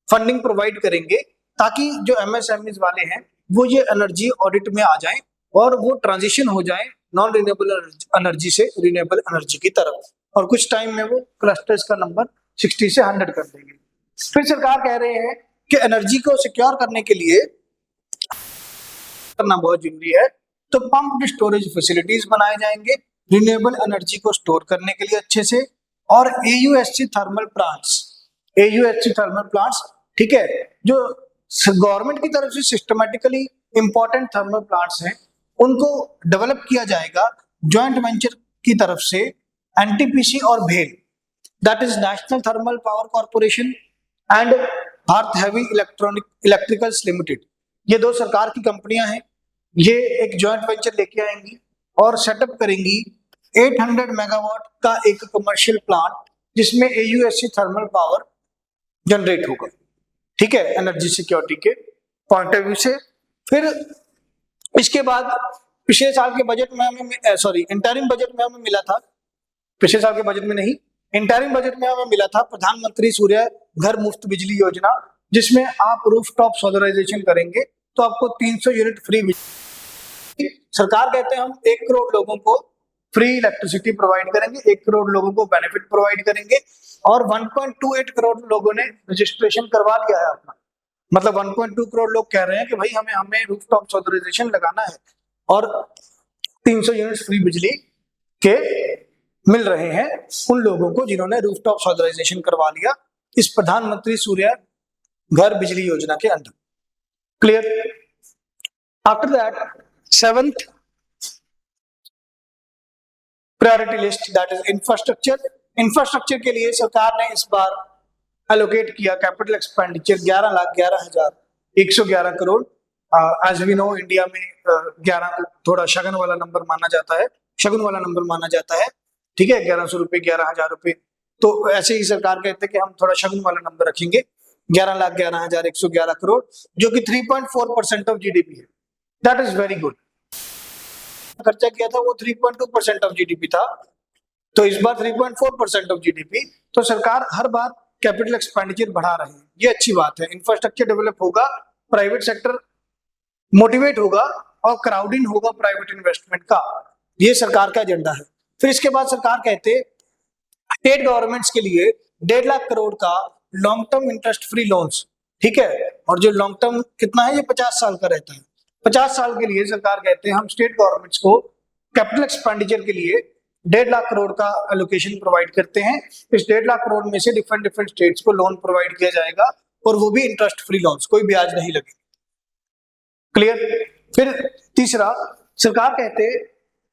फंडिंग प्रोवाइड करेंगे ताकि जो एमएसएमईज वाले हैं वो ये एनर्जी ऑडिट में आ जाएं और वो ट्रांजिशन हो जाए नॉन रिन्यूएबल एनर्जी से रिन्यूएबल एनर्जी की तरफ, और कुछ टाइम में वो क्लस्टर्स का नंबर 60 से 100 कर देंगे। फिर सरकार कह रहे हैं कि एनर्जी को सिक्योर करने के लिए करना बहुत जरूरी है, तो पंप स्टोरेज फैसिलिटीज बनाए जाएंगे रिन्यूएबल एनर्जी को स्टोर करने के लिए अच्छे से, और एयूएससी थर्मल प्लांट्स, ठीक है, जो गवर्नमेंट की तरफ से सिस्टमैटिकली इंपॉर्टेंट थर्मल प्लांट्स हैं उनको डेवलप किया जाएगा जॉइंट वेंचर की तरफ से, एनटीपीसी और भेल, that is national thermal power corporation and Bharat heavy electricals limited. ये दो सरकार की कंपनियां हैं, ये एक जॉइंट वेंचर लेके आएंगी और सेटअप करेंगी 800 मेगावाट का एक कमर्शियल प्लांट जिसमें एयूएससी थर्मल पावर जनरेट होगा, ठीक है, एनर्जी सिक्योरिटी के पॉइंट ऑफ व्यू से। फिर इसके बाद पिछले साल के बजट में हमें इंटरिम बजट में हमें मिला था, पिछले साल के बजट में नहीं, इंटरिम बजट में हमें मिला था प्रधानमंत्री सूर्य घर मुफ्त बिजली योजना, जिसमें आप रूफटॉप सोलराइजेशन करेंगे तो आपको 300 यूनिट फ्री बिजली। सरकार कहते हैं हम 1 करोड़ लोगों को फ्री इलेक्ट्रिसिटी प्रोवाइड करेंगे, 1 करोड़ लोगों को बेनिफिट प्रोवाइड करेंगे, और 1.28 करोड़ लोगों ने रजिस्ट्रेशन करवा लिया है अपना। मतलब 1.2 करोड़ लोग कह रहे हैं कि भाई हमें रूफटॉप सोलराइजेशन लगाना है, और 300 यूनिट फ्री बिजली के मिल रहे हैं उन लोगों को जिन्होंने रूफटॉप सोलराइजेशन करवा लिया इस प्रधानमंत्री सूर्य घर बिजली योजना के अंदर। Clear? After that 7th priority list, that is infrastructure. Infrastructure के लिए सरकार ने इस बार एलोकेट किया capital expenditure 11,11,111 crore. As we know India में 11 को थोड़ा शगुन वाला नंबर माना जाता है, ठीक है, 1100 रुपए, 11,000 रुपए, तो ऐसे ही सरकार कहते हैं कि हम थोड़ा शगुन वाला नंबर रखेंगे, 11,11,111 करोड़, जो कि 3.4% ऑफ जीडीपी है। That is very good. खर्चा किया था वो 3.2% ऑफ जीडीपी था, तो इस बार 3.4% ऑफ जीडीपी। तो सरकार हर बार कैपिटल एक्सपेंडिचर बढ़ा रहे हैं, ये अच्छी बात है। इंफ्रास्ट्रक्चर डेवलप होगा, प्राइवेट सेक्टर मोटिवेट होगा और क्राउडिंग होगा प्राइवेट इन्वेस्टमेंट का, ये सरकार का एजेंडा है। फिर इसके बाद सरकार कहते हैं स्टेट गवर्नमेंट्स के लिए 1.5 लाख करोड़ का long term interest free loans, ठीक है, और जो लॉन्ग टर्म कितना है, ये 50 साल का रहता है। 50 साल के लिए सरकार कहते हैं हम स्टेट गवर्नमेंट्स को कैपिटल एक्सपेंडिचर के लिए 1.5 लाख करोड़ का एलोकेशन प्रोवाइड करते हैं। इस 1.5 लाख करोड़ में से डिफरेंट स्टेट्स को लोन प्रोवाइड किया जाएगा, और वो भी इंटरेस्ट फ्री लोन्स, कोई ब्याज नहीं लगेगा। क्लियर? फिर तीसरा, सरकार कहते हैं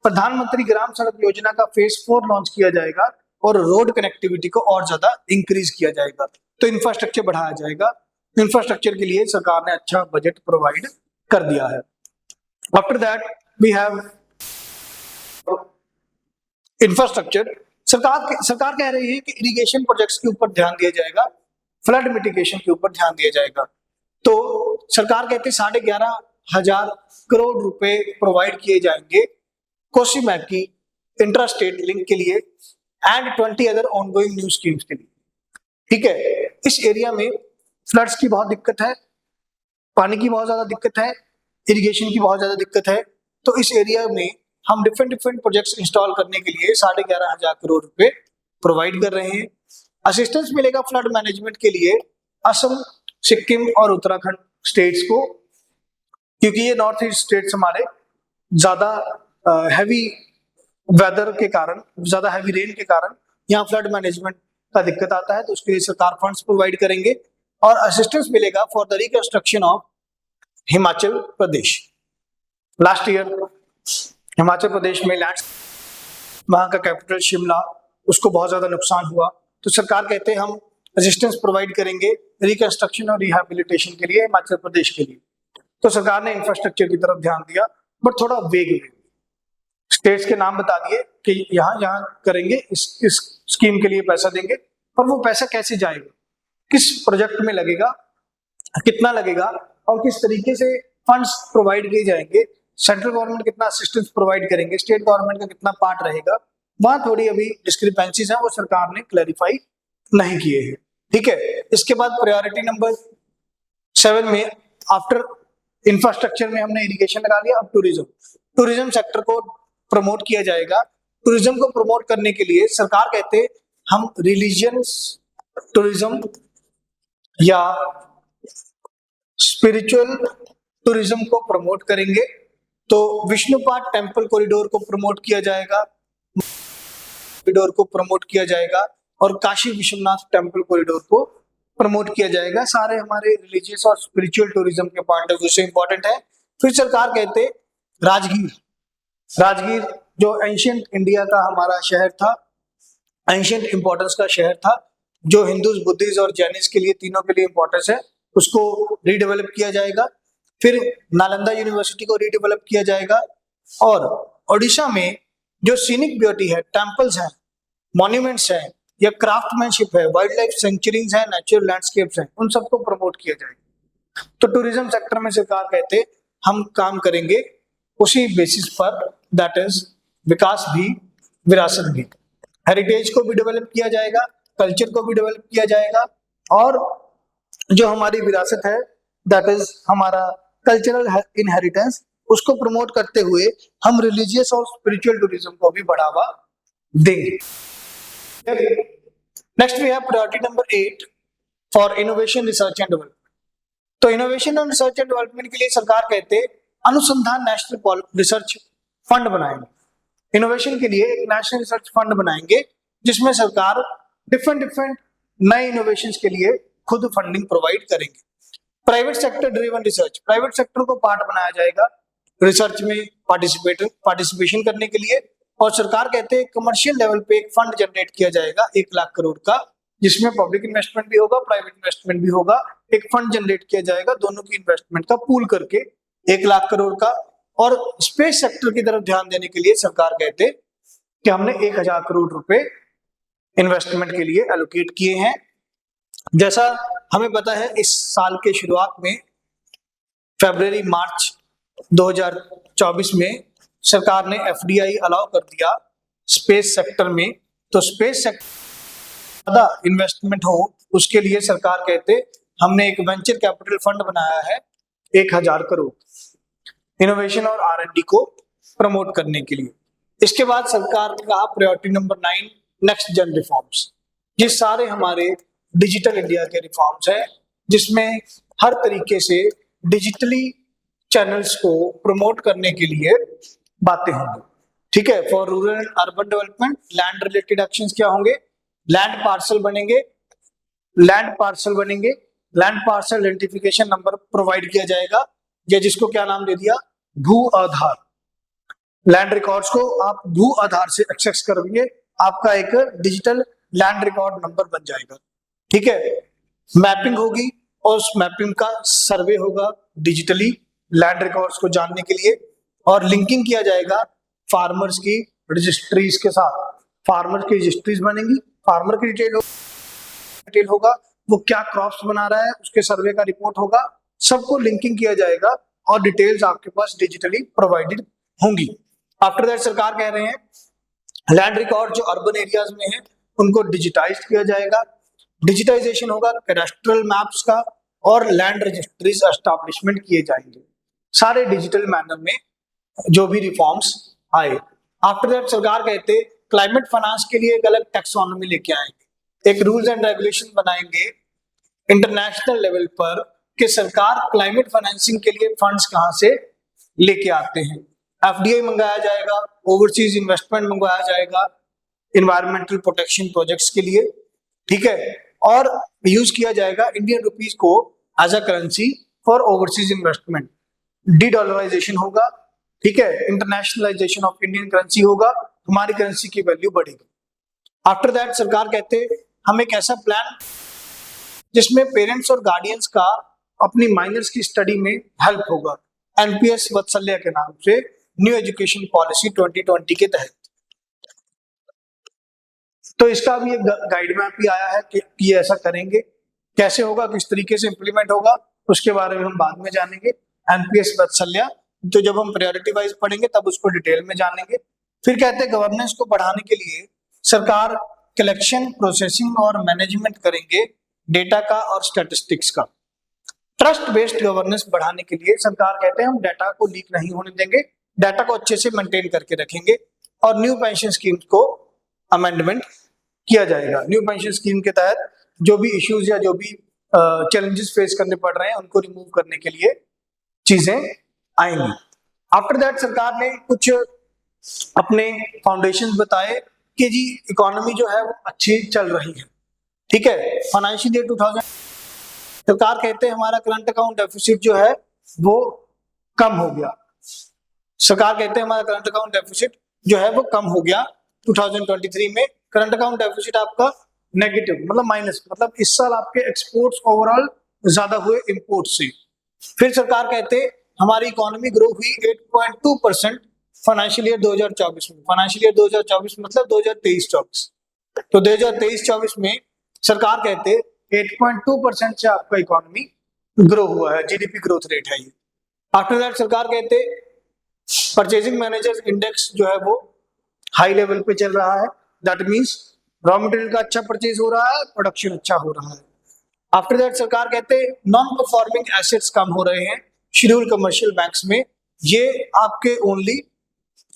प्रधानमंत्री ग्राम सड़क योजना का फेज 4 लॉन्च किया जाएगा और रोड कनेक्टिविटी को और ज्यादा इंक्रीज किया जाएगा, तो इंफ्रास्ट्रक्चर बढ़ाया जाएगा। इंफ्रास्ट्रक्चर के लिए सरकार ने अच्छा बजट प्रोवाइड कर दिया है। After that we have infrastructure. सरकार कह रही है कि इरिगेशन प्रोजेक्ट्स के ऊपर ध्यान दिया जाएगा, फ्लड मिटिगेशन के ऊपर ध्यान दिया जाएगा। तो सरकार कहती है 11,500 करोड़ रुपए प्रोवाइड किए जाएंगे कोसी मैकी इंट्रा स्टेट लिंक के लिए and 20 other ongoing new schemes के लिए, ठीक है। इस एरिया में फ्लड्स की बहुत दिक्कत है, पानी की बहुत ज्यादा दिक्कत है, इरिगेशन की बहुत ज्यादा दिक्कत है, तो इस एरिया में हम डिफरेंट प्रोजेक्ट्स इंस्टॉल करने के लिए 11,500 करोड़ रुपए प्रोवाइड कर रहे हैं। असिस्टेंस मिलेगा फ्लड मैनेजमेंट के लिए असम, सिक्किम और उत्तराखंड स्टेट्स को, क्योंकि ये नॉर्थ ईस्ट स्टेट्स हमारे ज्यादा हैवी वेदर के कारण, ज्यादा हैवी रेन के कारण यहाँ फ्लड मैनेजमेंट का दिक्कत आता है, तो उसके लिए सरकार फंड्स प्रोवाइड करेंगे। और असिस्टेंस मिलेगा for the reconstruction of Himachal Pradesh. Last year Himachal Pradesh में लैंड वहां का कैपिटल शिमला, उसको बहुत ज्यादा नुकसान हुआ, तो सरकार कहते हैं हम असिस्टेंस प्रोवाइड करेंगे रिकंस्ट्रक्शन और रिहैबिलिटेशन के लिए हिमाचल प्रदेश के लिए। तो सरकार ने इंफ्रास्ट्रक्चर की तरफ ध्यान दिया, बट थोड़ा वेग स्टेट्स के नाम बता दिए कि यहाँ यहाँ करेंगे, इस स्कीम के लिए पैसा देंगे, पर वो पैसा कैसे जाएगा, किस प्रोजेक्ट में लगेगा, कितना लगेगा और किस तरीके से फंड्स प्रोवाइड किए जाएंगे, सेंट्रल गवर्नमेंट कितना असिस्टेंस प्रोवाइड करेंगे, स्टेट गवर्नमेंट का कितना पार्ट रहेगा, वहां थोड़ी अभी डिस्क्रिपेंसीज है, वो सरकार ने क्लैरिफाई नहीं किए हैं। ठीक है, इसके बाद प्रायोरिटी नंबर 7 में आफ्टर इंफ्रास्ट्रक्चर में हमने इरिगेशन लगा लिया। अब टूरिज्म सेक्टर को प्रमोट किया जाएगा। टूरिज्म को प्रमोट करने के लिए सरकार कहते हैं हम रिलीजियस टूरिज्म या स्पिरिचुअल टूरिज्म को प्रमोट करेंगे। तो विष्णुपाद टेम्पल कॉरिडोर को प्रमोट किया जाएगा, कॉरिडोर को प्रमोट किया जाएगा और काशी विश्वनाथ टेम्पल कॉरिडोर को प्रमोट किया जाएगा। सारे हमारे रिलीजियस और स्पिरिचुअल टूरिज्म के पॉइंट ऑफ व्यू से इंपॉर्टेंट है। फिर सरकार कहते राजगीर जो एंशियंट इंडिया का हमारा शहर था, एंशियंट इंपॉर्टेंस का शहर था, जो हिंदूज, बुद्धिस्ट और जैनिस के लिए, तीनों के लिए इंपॉर्टेंस है, उसको रीडेवलप किया जाएगा। फिर नालंदा यूनिवर्सिटी को रीडेवलप किया जाएगा। और ओडिशा में जो सीनिक ब्यूटी है, टेम्पल्स हैं, मॉन्यूमेंट्स हैं या क्राफ्टमैनशिप है, वाइल्ड लाइफ सेंचुरीज है, नेचुरल लैंडस्केप्स हैं, उन सबको प्रमोट किया जाएगा। तो टूरिज्म सेक्टर में सरकार कहते हम काम करेंगे उसी बेसिस पर, दैट इज विकास भी विरासत भी। हेरिटेज को भी डेवलप किया जाएगा, कल्चर को भी डेवलप किया जाएगा और जो हमारी विरासत है, दैट इज हमारा कल्चरल इनहेरिटेंस, उसको प्रमोट करते हुए हम रिलीजियस और स्पिरिचुअल टूरिज्म को भी बढ़ावा देंगे। Next we have priority number 8 for innovation, research and development. तो इनोवेशन और रिसर्च एंड डेवलपमेंट के लिए सरकार कहते हैं अनुसंधान नेशनल रिसर्च फंड बनाएंगे। इनोवेशन के लिए एक नेशनल रिसर्च फंड बनाएंगे जिसमें सरकार डिफरेंट नए इनोवेशन के लिए खुद फंडिंग प्रोवाइड करेंगे। Private sector driven research, private sector को पार्ट बनाया जाएगा रिसर्च में पार्टिसिपेशन करने के लिए। और सरकार कहते हैं कमर्शियल लेवल पे एक फंड जनरेट किया जाएगा 1 लाख करोड़ का, जिसमें पब्लिक इन्वेस्टमेंट भी होगा, प्राइवेट इन्वेस्टमेंट भी होगा। एक फंड जनरेट किया जाएगा दोनों की इन्वेस्टमेंट का पूल करके 1 लाख करोड़ का। और स्पेस सेक्टर की तरफ ध्यान देने के लिए सरकार कहते कि हमने 1000 करोड़ रुपए इन्वेस्टमेंट के लिए एलोकेट किए हैं। जैसा हमें पता है इस साल के शुरुआत में फरवरी मार्च 2024 में सरकार ने एफडीआई अलाउ कर दिया स्पेस सेक्टर में। तो स्पेस सेक्टर ज्यादा इन्वेस्टमेंट हो उसके लिए सरकार कहते हमने एक वेंचर कैपिटल फंड बनाया है 1000 करोड़ इनोवेशन और R&D को प्रमोट करने के लिए। इसके बाद सरकार ने कहा प्रायोरिटी नंबर 9 नेक्स्ट जन रिफॉर्म्स। ये सारे हमारे डिजिटल इंडिया के रिफॉर्म्स हैं जिसमें हर तरीके से डिजिटली चैनल्स को प्रमोट करने के लिए बातें होंगी। ठीक है, for rural and urban development land related actions क्या होंगे, लैंड पार्सल बनेंगे, land parcel identification number provide किया जाएगा, या जिसको क्या नाम दे दिया, भू आधार। लैंड रिकॉर्ड्स को आप भू आधार से एक्सेस करेंगे, आपका एक डिजिटल लैंड रिकॉर्ड नंबर बन जाएगा। ठीक है, मैपिंग होगी और उस मैपिंग का सर्वे होगा डिजिटली लैंड रिकॉर्ड्स को जानने के लिए। और लिंकिंग किया जाएगा फार्मर्स की रजिस्ट्रीज के साथ, फार्मर की रजिस्ट्रीज बनेंगी, फार्मर की डिटेल होगा, वो क्या क्रॉप्स बना रहा है उसके सर्वे का रिपोर्ट होगा, सबको लिंकिंग किया जाएगा और डिटेल्स आपके पास डिजिटली प्रोवाइडेड होंगी। आफ्टर दैट सरकार कह रहे हैं लैंड रिकॉर्ड जो अर्बन एरियाज में है उनको डिजिटाइज किया जाएगा, डिजिटाइजेशन होगा कैडेस्ट्रल मैप्स का और लैंड रजिस्ट्रीज एस्टैब्लिशमेंट किए जाएंगे, सारे डिजिटल मैनर में जो भी रिफॉर्म्स आए। आफ्टर दैट सरकार कहते क्लाइमेट फाइनेंस के लिए एक अलग टैक्सोनॉमी लेके आएंगे, एक रूल्स एंड रेगुलेशन बनाएंगे इंटरनेशनल लेवल पर कि सरकार क्लाइमेट फाइनेंसिंग के लिए फंड्स कहां से लेके आते हैं। एफडीआई मंगाया जाएगा, ओवरसीज इन्वेस्टमेंट मंगवाया जाएगा इन्वायरमेंटल प्रोटेक्शन प्रोजेक्ट्स के लिए। ठीक है, और यूज किया जाएगा इंडियन रुपीस को as a currency for overseas investment. De dollarisation होगा, ठीक है, इंटरनेशनलाइजेशन ऑफ इंडियन करेंसी होगा हमारी करेंसी की वैल्यू बढ़ेगी। आफ्टर दैट सरकार कहते हम एक ऐसा प्लान जिसमें पेरेंट्स और गार्डियंस का अपनी माइनर्स की स्टडी में हेल्प होगा, एनपीएस वत्सल्य के नाम से, न्यू एजुकेशन पॉलिसी 2020 के तहत। तो इसका भी एक गाइड मैप भी आया है कि ये ऐसा करेंगे, कैसे होगा, किस तरीके से इंप्लीमेंट होगा, उसके बारे में हम बाद में जानेंगे। एनपीएस वत्सल्य तो जब हम प्रायोरिटी वाइज पढ़ेंगे तब उसको डिटेल में जानेंगे। फिर कहते हैं गवर्नेंस को बढ़ाने के लिए सरकार कलेक्शन, प्रोसेसिंग और मैनेजमेंट करेंगे डेटा का और स्टैटिस्टिक्स का। ट्रस्ट बेस्ड गवर्नेंस बढ़ाने के लिए सरकार कहते हैं हम डाटा को लीक नहीं होने देंगे, डाटा को अच्छे से मेंटेन करके रखेंगे और न्यू पेंशन स्कीम को अमेंडमेंट किया जाएगा। न्यू पेंशन स्कीम के तहत जो भी इश्यूज या जो भी चैलेंजेस फेस करने पड़ रहे हैं उनको रिमूव करने के लिए चीजें आएंगी। आफ्टर दैट सरकार ने कुछ अपने फाउंडेशन बताए कि जी इकोनॉमी जो है वो अच्छी चल रही है, ठीक है। फाइनेंशियल ईयर 2000 सरकार कहते हैं हमारा करंट अकाउंट डेफिसिट जो है वो कम हो गया। सरकार कहते हैं हमारा करंट अकाउंट डेफिसिट जो है वो कम हो गया 2023 में। करंट अकाउंट डेफिसिट आपका नेगेटिव मतलब माइनस, मतलब इस साल आपके एक्सपोर्ट्स ओवरऑल ज्यादा हुए इंपोर्ट से। फिर सरकार कहते हैं हमारी इकोनॉमी ग्रो हुई 8.2% फाइनेंशियल ईयर 2024 में। फाइनेंशियल ईयर 2024 मतलब 2023-24। तो 2023-24 में सरकार कहते 8.2% से आपका इकोनॉमी ग्रो हुआ है, जीडीपी ग्रोथ रेट है ये। आफ्टर दैट सरकार कहते परचेजिंग मैनेजर्स इंडेक्स जो है वो हाई लेवल पे चल रहा है, दैट मींस रॉ मटेरियल का अच्छा परचेज हो रहा है, प्रोडक्शन अच्छा हो रहा है। आफ्टर दैट सरकार कहते नॉन परफॉर्मिंग एसेट्स कम हो रहे हैं शेड्यूल कमर्शियल बैंक्स में, ये आपके ओनली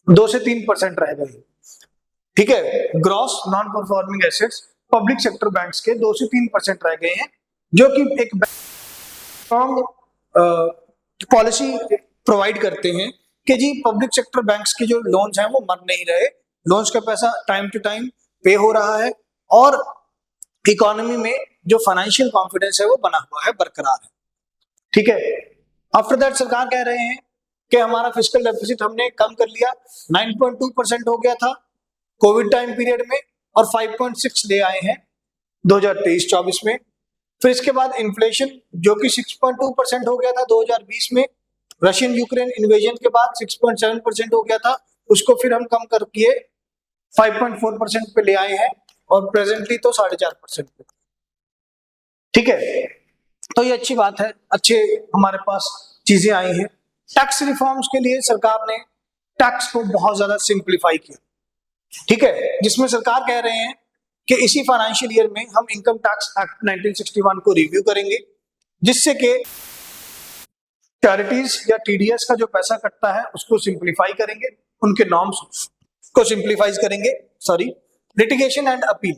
2 से 3% रह गए, ठीक है। Gross non performing assets public sector banks के 2 से 3% रह गए हैं, जो कि एक स्ट्रॉन्ग पॉलिसी प्रोवाइड करते हैं कि जी पब्लिक सेक्टर बैंक्स के जो लोन्स हैं वो मर नहीं रहे, लोन्स का पैसा टाइम टू टाइम पे हो रहा है और इकोनॉमी में जो फाइनेंशियल कॉन्फिडेंस है वो बना हुआ है, बरकरार है, ठीक है। आफ्टर दैट सरकार कह रहे हैं कि हमारा फिस्कल डेफिसिट हमने कम कर लिया, 9.2% हो गया था कोविड टाइम पीरियड में और 5.6 ले आए हैं 2023-24 में। फिर इसके बाद इन्फ्लेशन जो कि 6.2% हो गया था 2020 में, रशियन यूक्रेन इन्वेजन के बाद 6.7% हो गया था, उसको फिर हम कम करके 5.4% पे ले आए हैं और प्रेजेंटली तो 4.5% पे, ठीक है। तो ये अच्छी बात है, अच्छे हमारे पास चीजें आई हैं। टैक्स रिफॉर्म्स के लिए सरकार ने टैक्स को बहुत ज्यादा सिंप्लीफाई किया, ठीक है, जिसमें सरकार कह रहे हैं कि इसी फाइनेंशियल ईयर में हम इनकम टैक्स एक्ट 1961 को रिव्यू करेंगे, जिससे कि चैरिटीज या टीडीएस का जो पैसा कटता है उसको सिंप्लीफाई करेंगे, उनके नॉर्म्स को सिंप्लीफाई करेंगे। सॉरी, लिटिगेशन एंड अपील,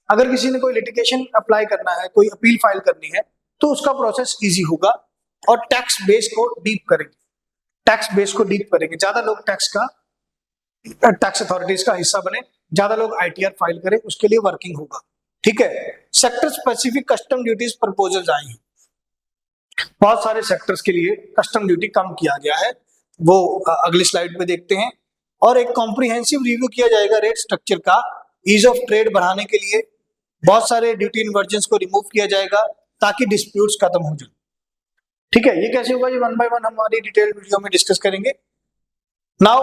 अगर किसी ने कोई लिटिगेशन अप्लाई करना है, कोई अपील फाइल करनी है तो उसका प्रोसेस इजी होगा और टैक्स बेस को डीप करेंगे, टैक्स बेस को डीप करेंगे, ज्यादा लोग टैक्स अथॉरिटीज का हिस्सा बने, ज्यादा लोग आईटीआर फाइल करें, उसके लिए वर्किंग होगा, ठीक है। Sector specific custom duties proposals आई हैं, बहुत सारे सेक्टर्स के लिए कस्टम ड्यूटी कम किया गया है, वो अगली स्लाइड पे देखते हैं। और एक कॉम्प्रिहेंसिव रिव्यू किया जाएगा रेट स्ट्रक्चर का, ईज ऑफ ट्रेड बढ़ाने के लिए बहुत सारे ड्यूटी इन्वर्जन्स को रिमूव किया जाएगा ताकि डिस्प्यूट्स खत्म हो जाए, ठीक है। ये कैसे होगा, ये 1 बाय 1 हमारी डिटेल वीडियो में डिस्कस करेंगे। नाउ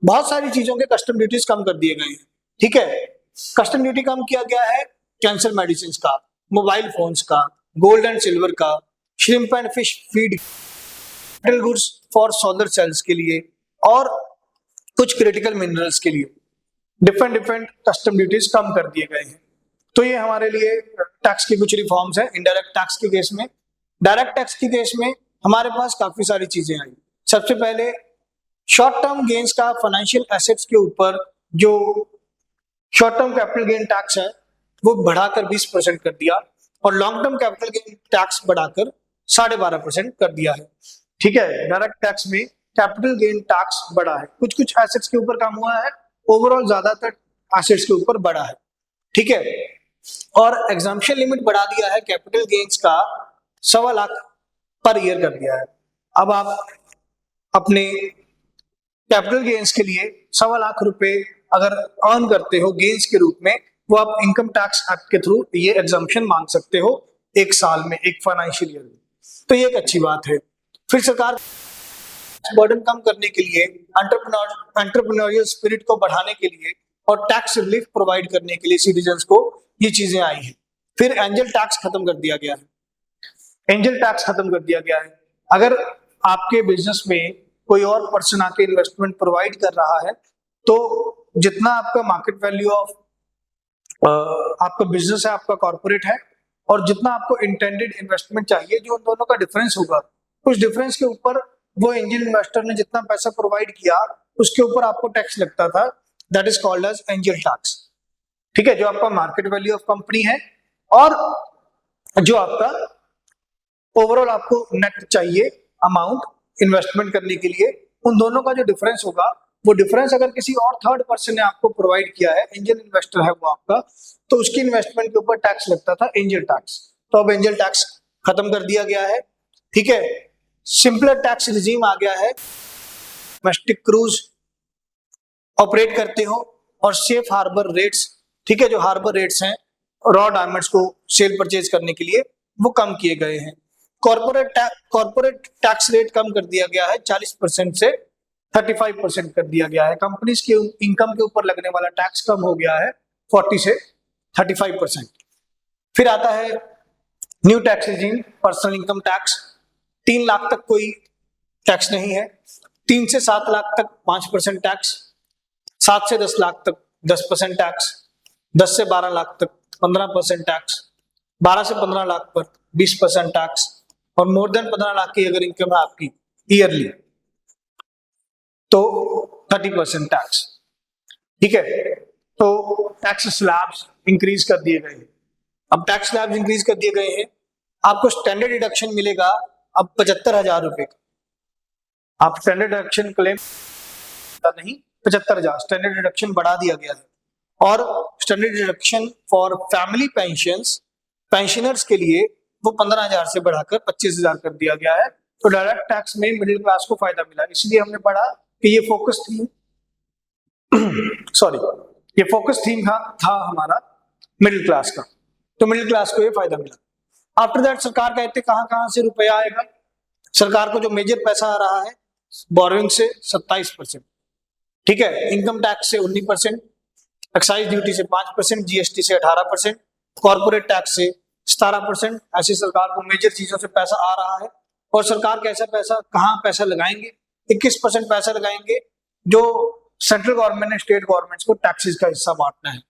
बहुत सारी चीजों के कस्टम ड्यूटीज कम कर दिए गए हैं, ठीक है। कस्टम ड्यूटी कम किया गया है कैंसर मेडिसिन का, मोबाइल फोन्स का, गोल्ड एंड सिल्वर का, shrimp and fish feed, metal goods for solar cells के लिए और कुछ क्रिटिकल मिनरल्स के लिए डिफरेंट कस्टम ड्यूटीज कम कर दिए गए हैं। तो ये हमारे लिए टैक्स की कुछ रिफॉर्म्स हैं। इनडायरेक्ट टैक्स के केस में, डायरेक्ट टैक्स के केस में हमारे पास काफी सारी चीजें आई। सबसे पहले शॉर्ट टर्म गेन्स का फाइनेंशियल एसेट्स के ऊपर जो short term capital gain tax है वो बढ़ाकर 20% कर दिया और long term capital gain tax बढ़ाकर 12.5% कर दिया है, ठीक है। डायरेक्ट टैक्स में कैपिटल गेन टैक्स बढ़ा है, कुछ कुछ एसेट्स के ऊपर कम हुआ है, ओवरऑल ज्यादातर एसेट्स के ऊपर बढ़ा है, ठीक है। और एग्जाम्पशन लिमिट बढ़ा दिया है कैपिटल गेन्स का 1.25 लाख पर ईयर कर दिया है। अब आप अपने कैपिटल गेन्स के लिए 1.25 लाख रुपए अगर अर्न करते हो गेन्स के रूप में, वो आप इनकम टैक्स एक्ट के थ्रू ये एग्जम्पशन मांग सकते हो एक साल में, एक फाइनेंशियल ईयर में। तो ये एक अच्छी बात है। फिर सरकार बर्डन कम करने के लिए, एंटरप्रेन्योरियल स्पिरिट को बढ़ाने के लिए और टैक्स रिलीफ प्रोवाइड करने के लिए सिटीजन्स को ये चीजें आई हैं। फिर एंजल टैक्स खत्म कर दिया गया है। एंजल टैक्स खत्म कर दिया गया है। अगर आपके बिजनेस में कोई और पर्सन आके इन्वेस्टमेंट प्रोवाइड कर रहा है, तो जितना आपका मार्केट वैल्यू ऑफ आपका बिजनेस है, आपका कॉर्पोरेट है, और जितना आपको इंटेंडेड इन्वेस्टमेंट चाहिए, जो उन दोनों का डिफरेंस होगा, उस डिफरेंस के ऊपर वो एंजल इन्वेस्टर ने जितना पैसा प्रोवाइड किया, उसके ऊपर आपको टैक्स लगता था। That is called as angel tax. ठीक है, जो आपका मार्केट वैल्यू ऑफ कंपनी है और जो आपका ओवरऑल आपको नेट चाहिए अमाउंट इन्वेस्टमेंट करने के लिए, उन दोनों का जो डिफरेंस होगा, वो डिफरेंस अगर किसी और थर्ड पर्सन ने आपको प्रोवाइड किया है, एंजल इन्वेस्टर है वो आपका, तो उसकी इन्वेस्टमेंट के ऊपर टैक्स लगता था, एंजल टैक्स। तो अब एंजल टैक्स खत्म कर दिया गया है। ठीक है, सिंपलर टैक्स रिजीम आ गया है। डोमेस्टिक क्रूज ऑपरेट करते हो और सेफ हार्बर रेट्स, ठीक है, जो हार्बर रेट्स हैं रॉ डायमंड्स को सेल परचेज करने के लिए, वो कम किए गए हैं। कॉर्पोरेट टैक्स रेट कम कर दिया गया है, 40% से 35% कर दिया गया है। कंपनीज के इनकम के ऊपर लगने वाला टैक्स कम हो गया है 40 से 35%। फिर आता है new tax regime, personal income tax. 3 lakh तक कोई टैक्स नहीं है, 3 से 7 लाख तक 5% टैक्स, 7 से 10 लाख तक 10% टैक्स, 10 से 12 लाख तक 15% टैक्स, 12 से 15 लाख पर 20% टैक्स, और मोर देन 15 लाख की अगर इनकम है आपकी ईयरली, तो 30% टैक्स। ठीक है, तो टैक्स स्लैब्स इंक्रीज कर दिए गए हैं। अब टैक्स स्लैब्स इंक्रीज कर दिए गए हैं, आपको स्टैंडर्ड डिडक्शन मिलेगा अब 75,000 रुपए का। आप स्टैंडर्ड डिडक्शन क्लेम नहीं, 75,000 स्टैंडर्ड डिडक्शन बढ़ा दिया गया है। और standard deduction for family pensions, pensioners के लिए वो 15,000 से बढ़ाकर 25,000 कर दिया गया है। तो डायरेक्ट टैक्स में मिडिल क्लास को फायदा मिला, इसलिए हमने पढ़ा कि ये फोकस थीम सॉरी ये फोकस थीम था हमारा मिडिल क्लास का। तो मिडिल क्लास को ये फायदा मिला। आफ्टर दैट सरकार कहते कहां कहां से रुपया आएगा। सरकार को जो मेजर पैसा आ रहा है, बोरोइंग से 27%, ठीक है, इनकम टैक्स से 19%, एक्साइज ड्यूटी से 5%, जीएसटी से 18%, कॉर्पोरेट टैक्स से 17%। ऐसी सरकार को मेजर चीजों से पैसा आ रहा है। और सरकार कैसा पैसा, कहां पैसा लगाएंगे, 21% पैसा लगाएंगे जो सेंट्रल गवर्नमेंट ने स्टेट गवर्नमेंट्स को टैक्सेस का हिस्सा बांटना है,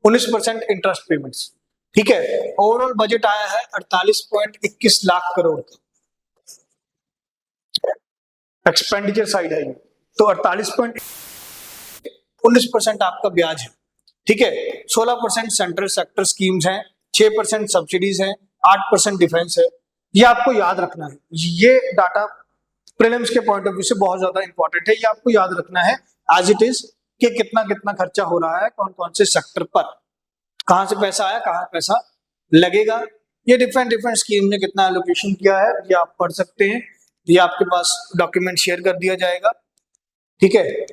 19% इंटरेस्ट पेमेंट्स। ठीक है, ओवरऑल बजट आया है 48.21 लाख करोड़ का। एक्सपेंडिचर साइड है ये, तो 19% आपका ब्याज है। ठीक है, 16% सेंट्रल सेक्टर स्कीम्स हैं, 6% सब्सिडीज हैं, 8% डिफेंस है। ये आपको याद रखना है, ये डाटा प्रीलिम्स के पॉइंट ऑफ व्यू से बहुत ज्यादा इंपॉर्टेंट है। ये आपको याद रखना है एज इट इज कि कितना कितना खर्चा हो रहा है, कौन कौन से सेक्टर पर, कहां से पैसा आया, कहां पैसा लगेगा। ये डिफरेंट स्कीम ने कितना एलोकेशन किया है, ये आप पढ़ सकते हैं। ये आपके पास डॉक्यूमेंट शेयर कर दिया जाएगा। ठीक है,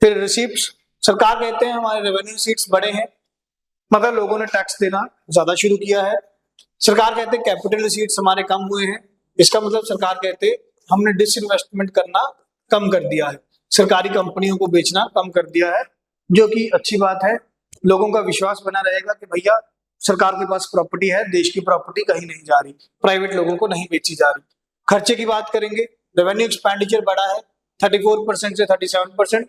फिर रिसीप्ट्स, सरकार कहते हैं हमारे रेवेन्यू सीट्स बड़े हैं मगर लोगों ने टैक्स देना ज्यादा शुरू किया है। सरकार कहते हैं कैपिटल रिसीट्स हमारे कम हुए हैं। इसका मतलब सरकार कहते हैं हमने डिसइन्वेस्टमेंट करना कम कर दिया है, सरकारी कंपनियों को बेचना कम कर दिया है, जो कि अच्छी बात है। लोगों का विश्वास बना रहेगा कि भैया सरकार के पास प्रॉपर्टी है, देश की प्रॉपर्टी कहीं नहीं जा रही, प्राइवेट लोगों को नहीं बेची जा रही। खर्चे की बात करेंगे, रेवेन्यू एक्सपेंडिचर बढ़ा है 34% से 37%,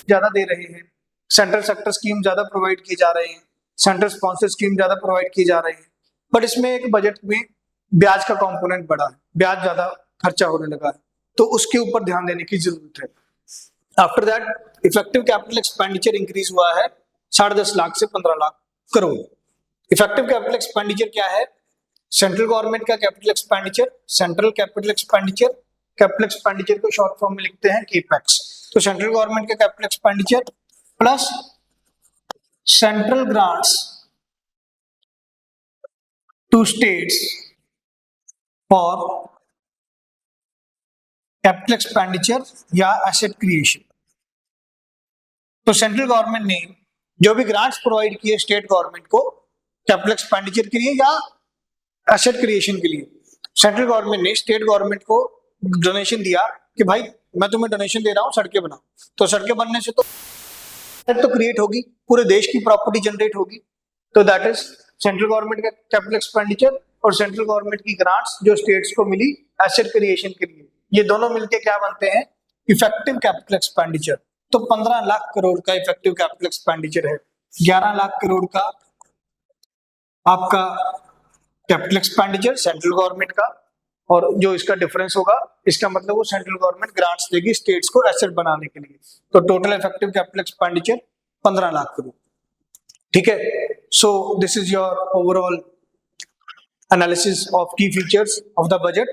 ज्यादा दे रहे हैं। सेंट्रल सेक्टर स्कीम ज्यादा प्रोवाइड किए जा रहे हैं, सेंट्रल स्पॉन्सर स्कीम ज्यादा प्रोवाइड की जा रही है। बट इसमें एक बजट में ब्याज का कंपोनेंट बढ़ा है, ब्याज ज्यादा खर्चा होने लगा है, तो उसके ऊपर ध्यान देने की जरूरत है। After that effective capital expenditure increase हुआ है 10.5 लाख से 15 lakh crore. Effective capital expenditure क्या है? सेंट्रल गवर्नमेंट का capital expenditure, central capital expenditure को शॉर्ट फॉर्म में लिखते हैं केपेक्स। तो सेंट्रल गवर्नमेंट का capital expenditure plus central grants to states for capital expenditure या एसेट क्रिएशन। तो सेंट्रल गवर्नमेंट ने जो भी ग्रांट्स प्रोवाइड किए स्टेट गवर्नमेंट को कैपिटल एक्सपेंडिचर के लिए या एसेट क्रिएशन के लिए, सेंट्रल गवर्नमेंट ने स्टेट गवर्नमेंट को डोनेशन दिया कि भाई मैं तुम्हें डोनेशन दे रहा हूँ, सड़कें बनाओ। तो सड़कें बनने से तो क्रिएट होगी, पूरे देश की प्रॉपर्टी जनरेट होगी। तो दैट इज सेंट्रल गवर्नमेंट का कैपिटल एक्सपेंडिचर और सेंट्रल गवर्नमेंट की ग्रांट्स जो स्टेट्स को मिली एसेट क्रिएशन के लिए, ये दोनों मिलके क्या बनते हैं, इफेक्टिव कैपिटल एक्सपेंडिचर। तो 15 लाख करोड़ का इफेक्टिव कैपिटल एक्सपेंडिचर है, 11 लाख करोड़ का आपका कैपिटल एक्सपेंडिचर सेंट्रल गवर्नमेंट का, और जो इसका डिफरेंस होगा इसका मतलब वो सेंट्रल गवर्नमेंट ग्रांट्स देगी स्टेट्स को एसेट बनाने के लिए। तो total effective capital expenditure 15 lakh crore. ठीक है, सो this is your overall analysis of key features of the budget.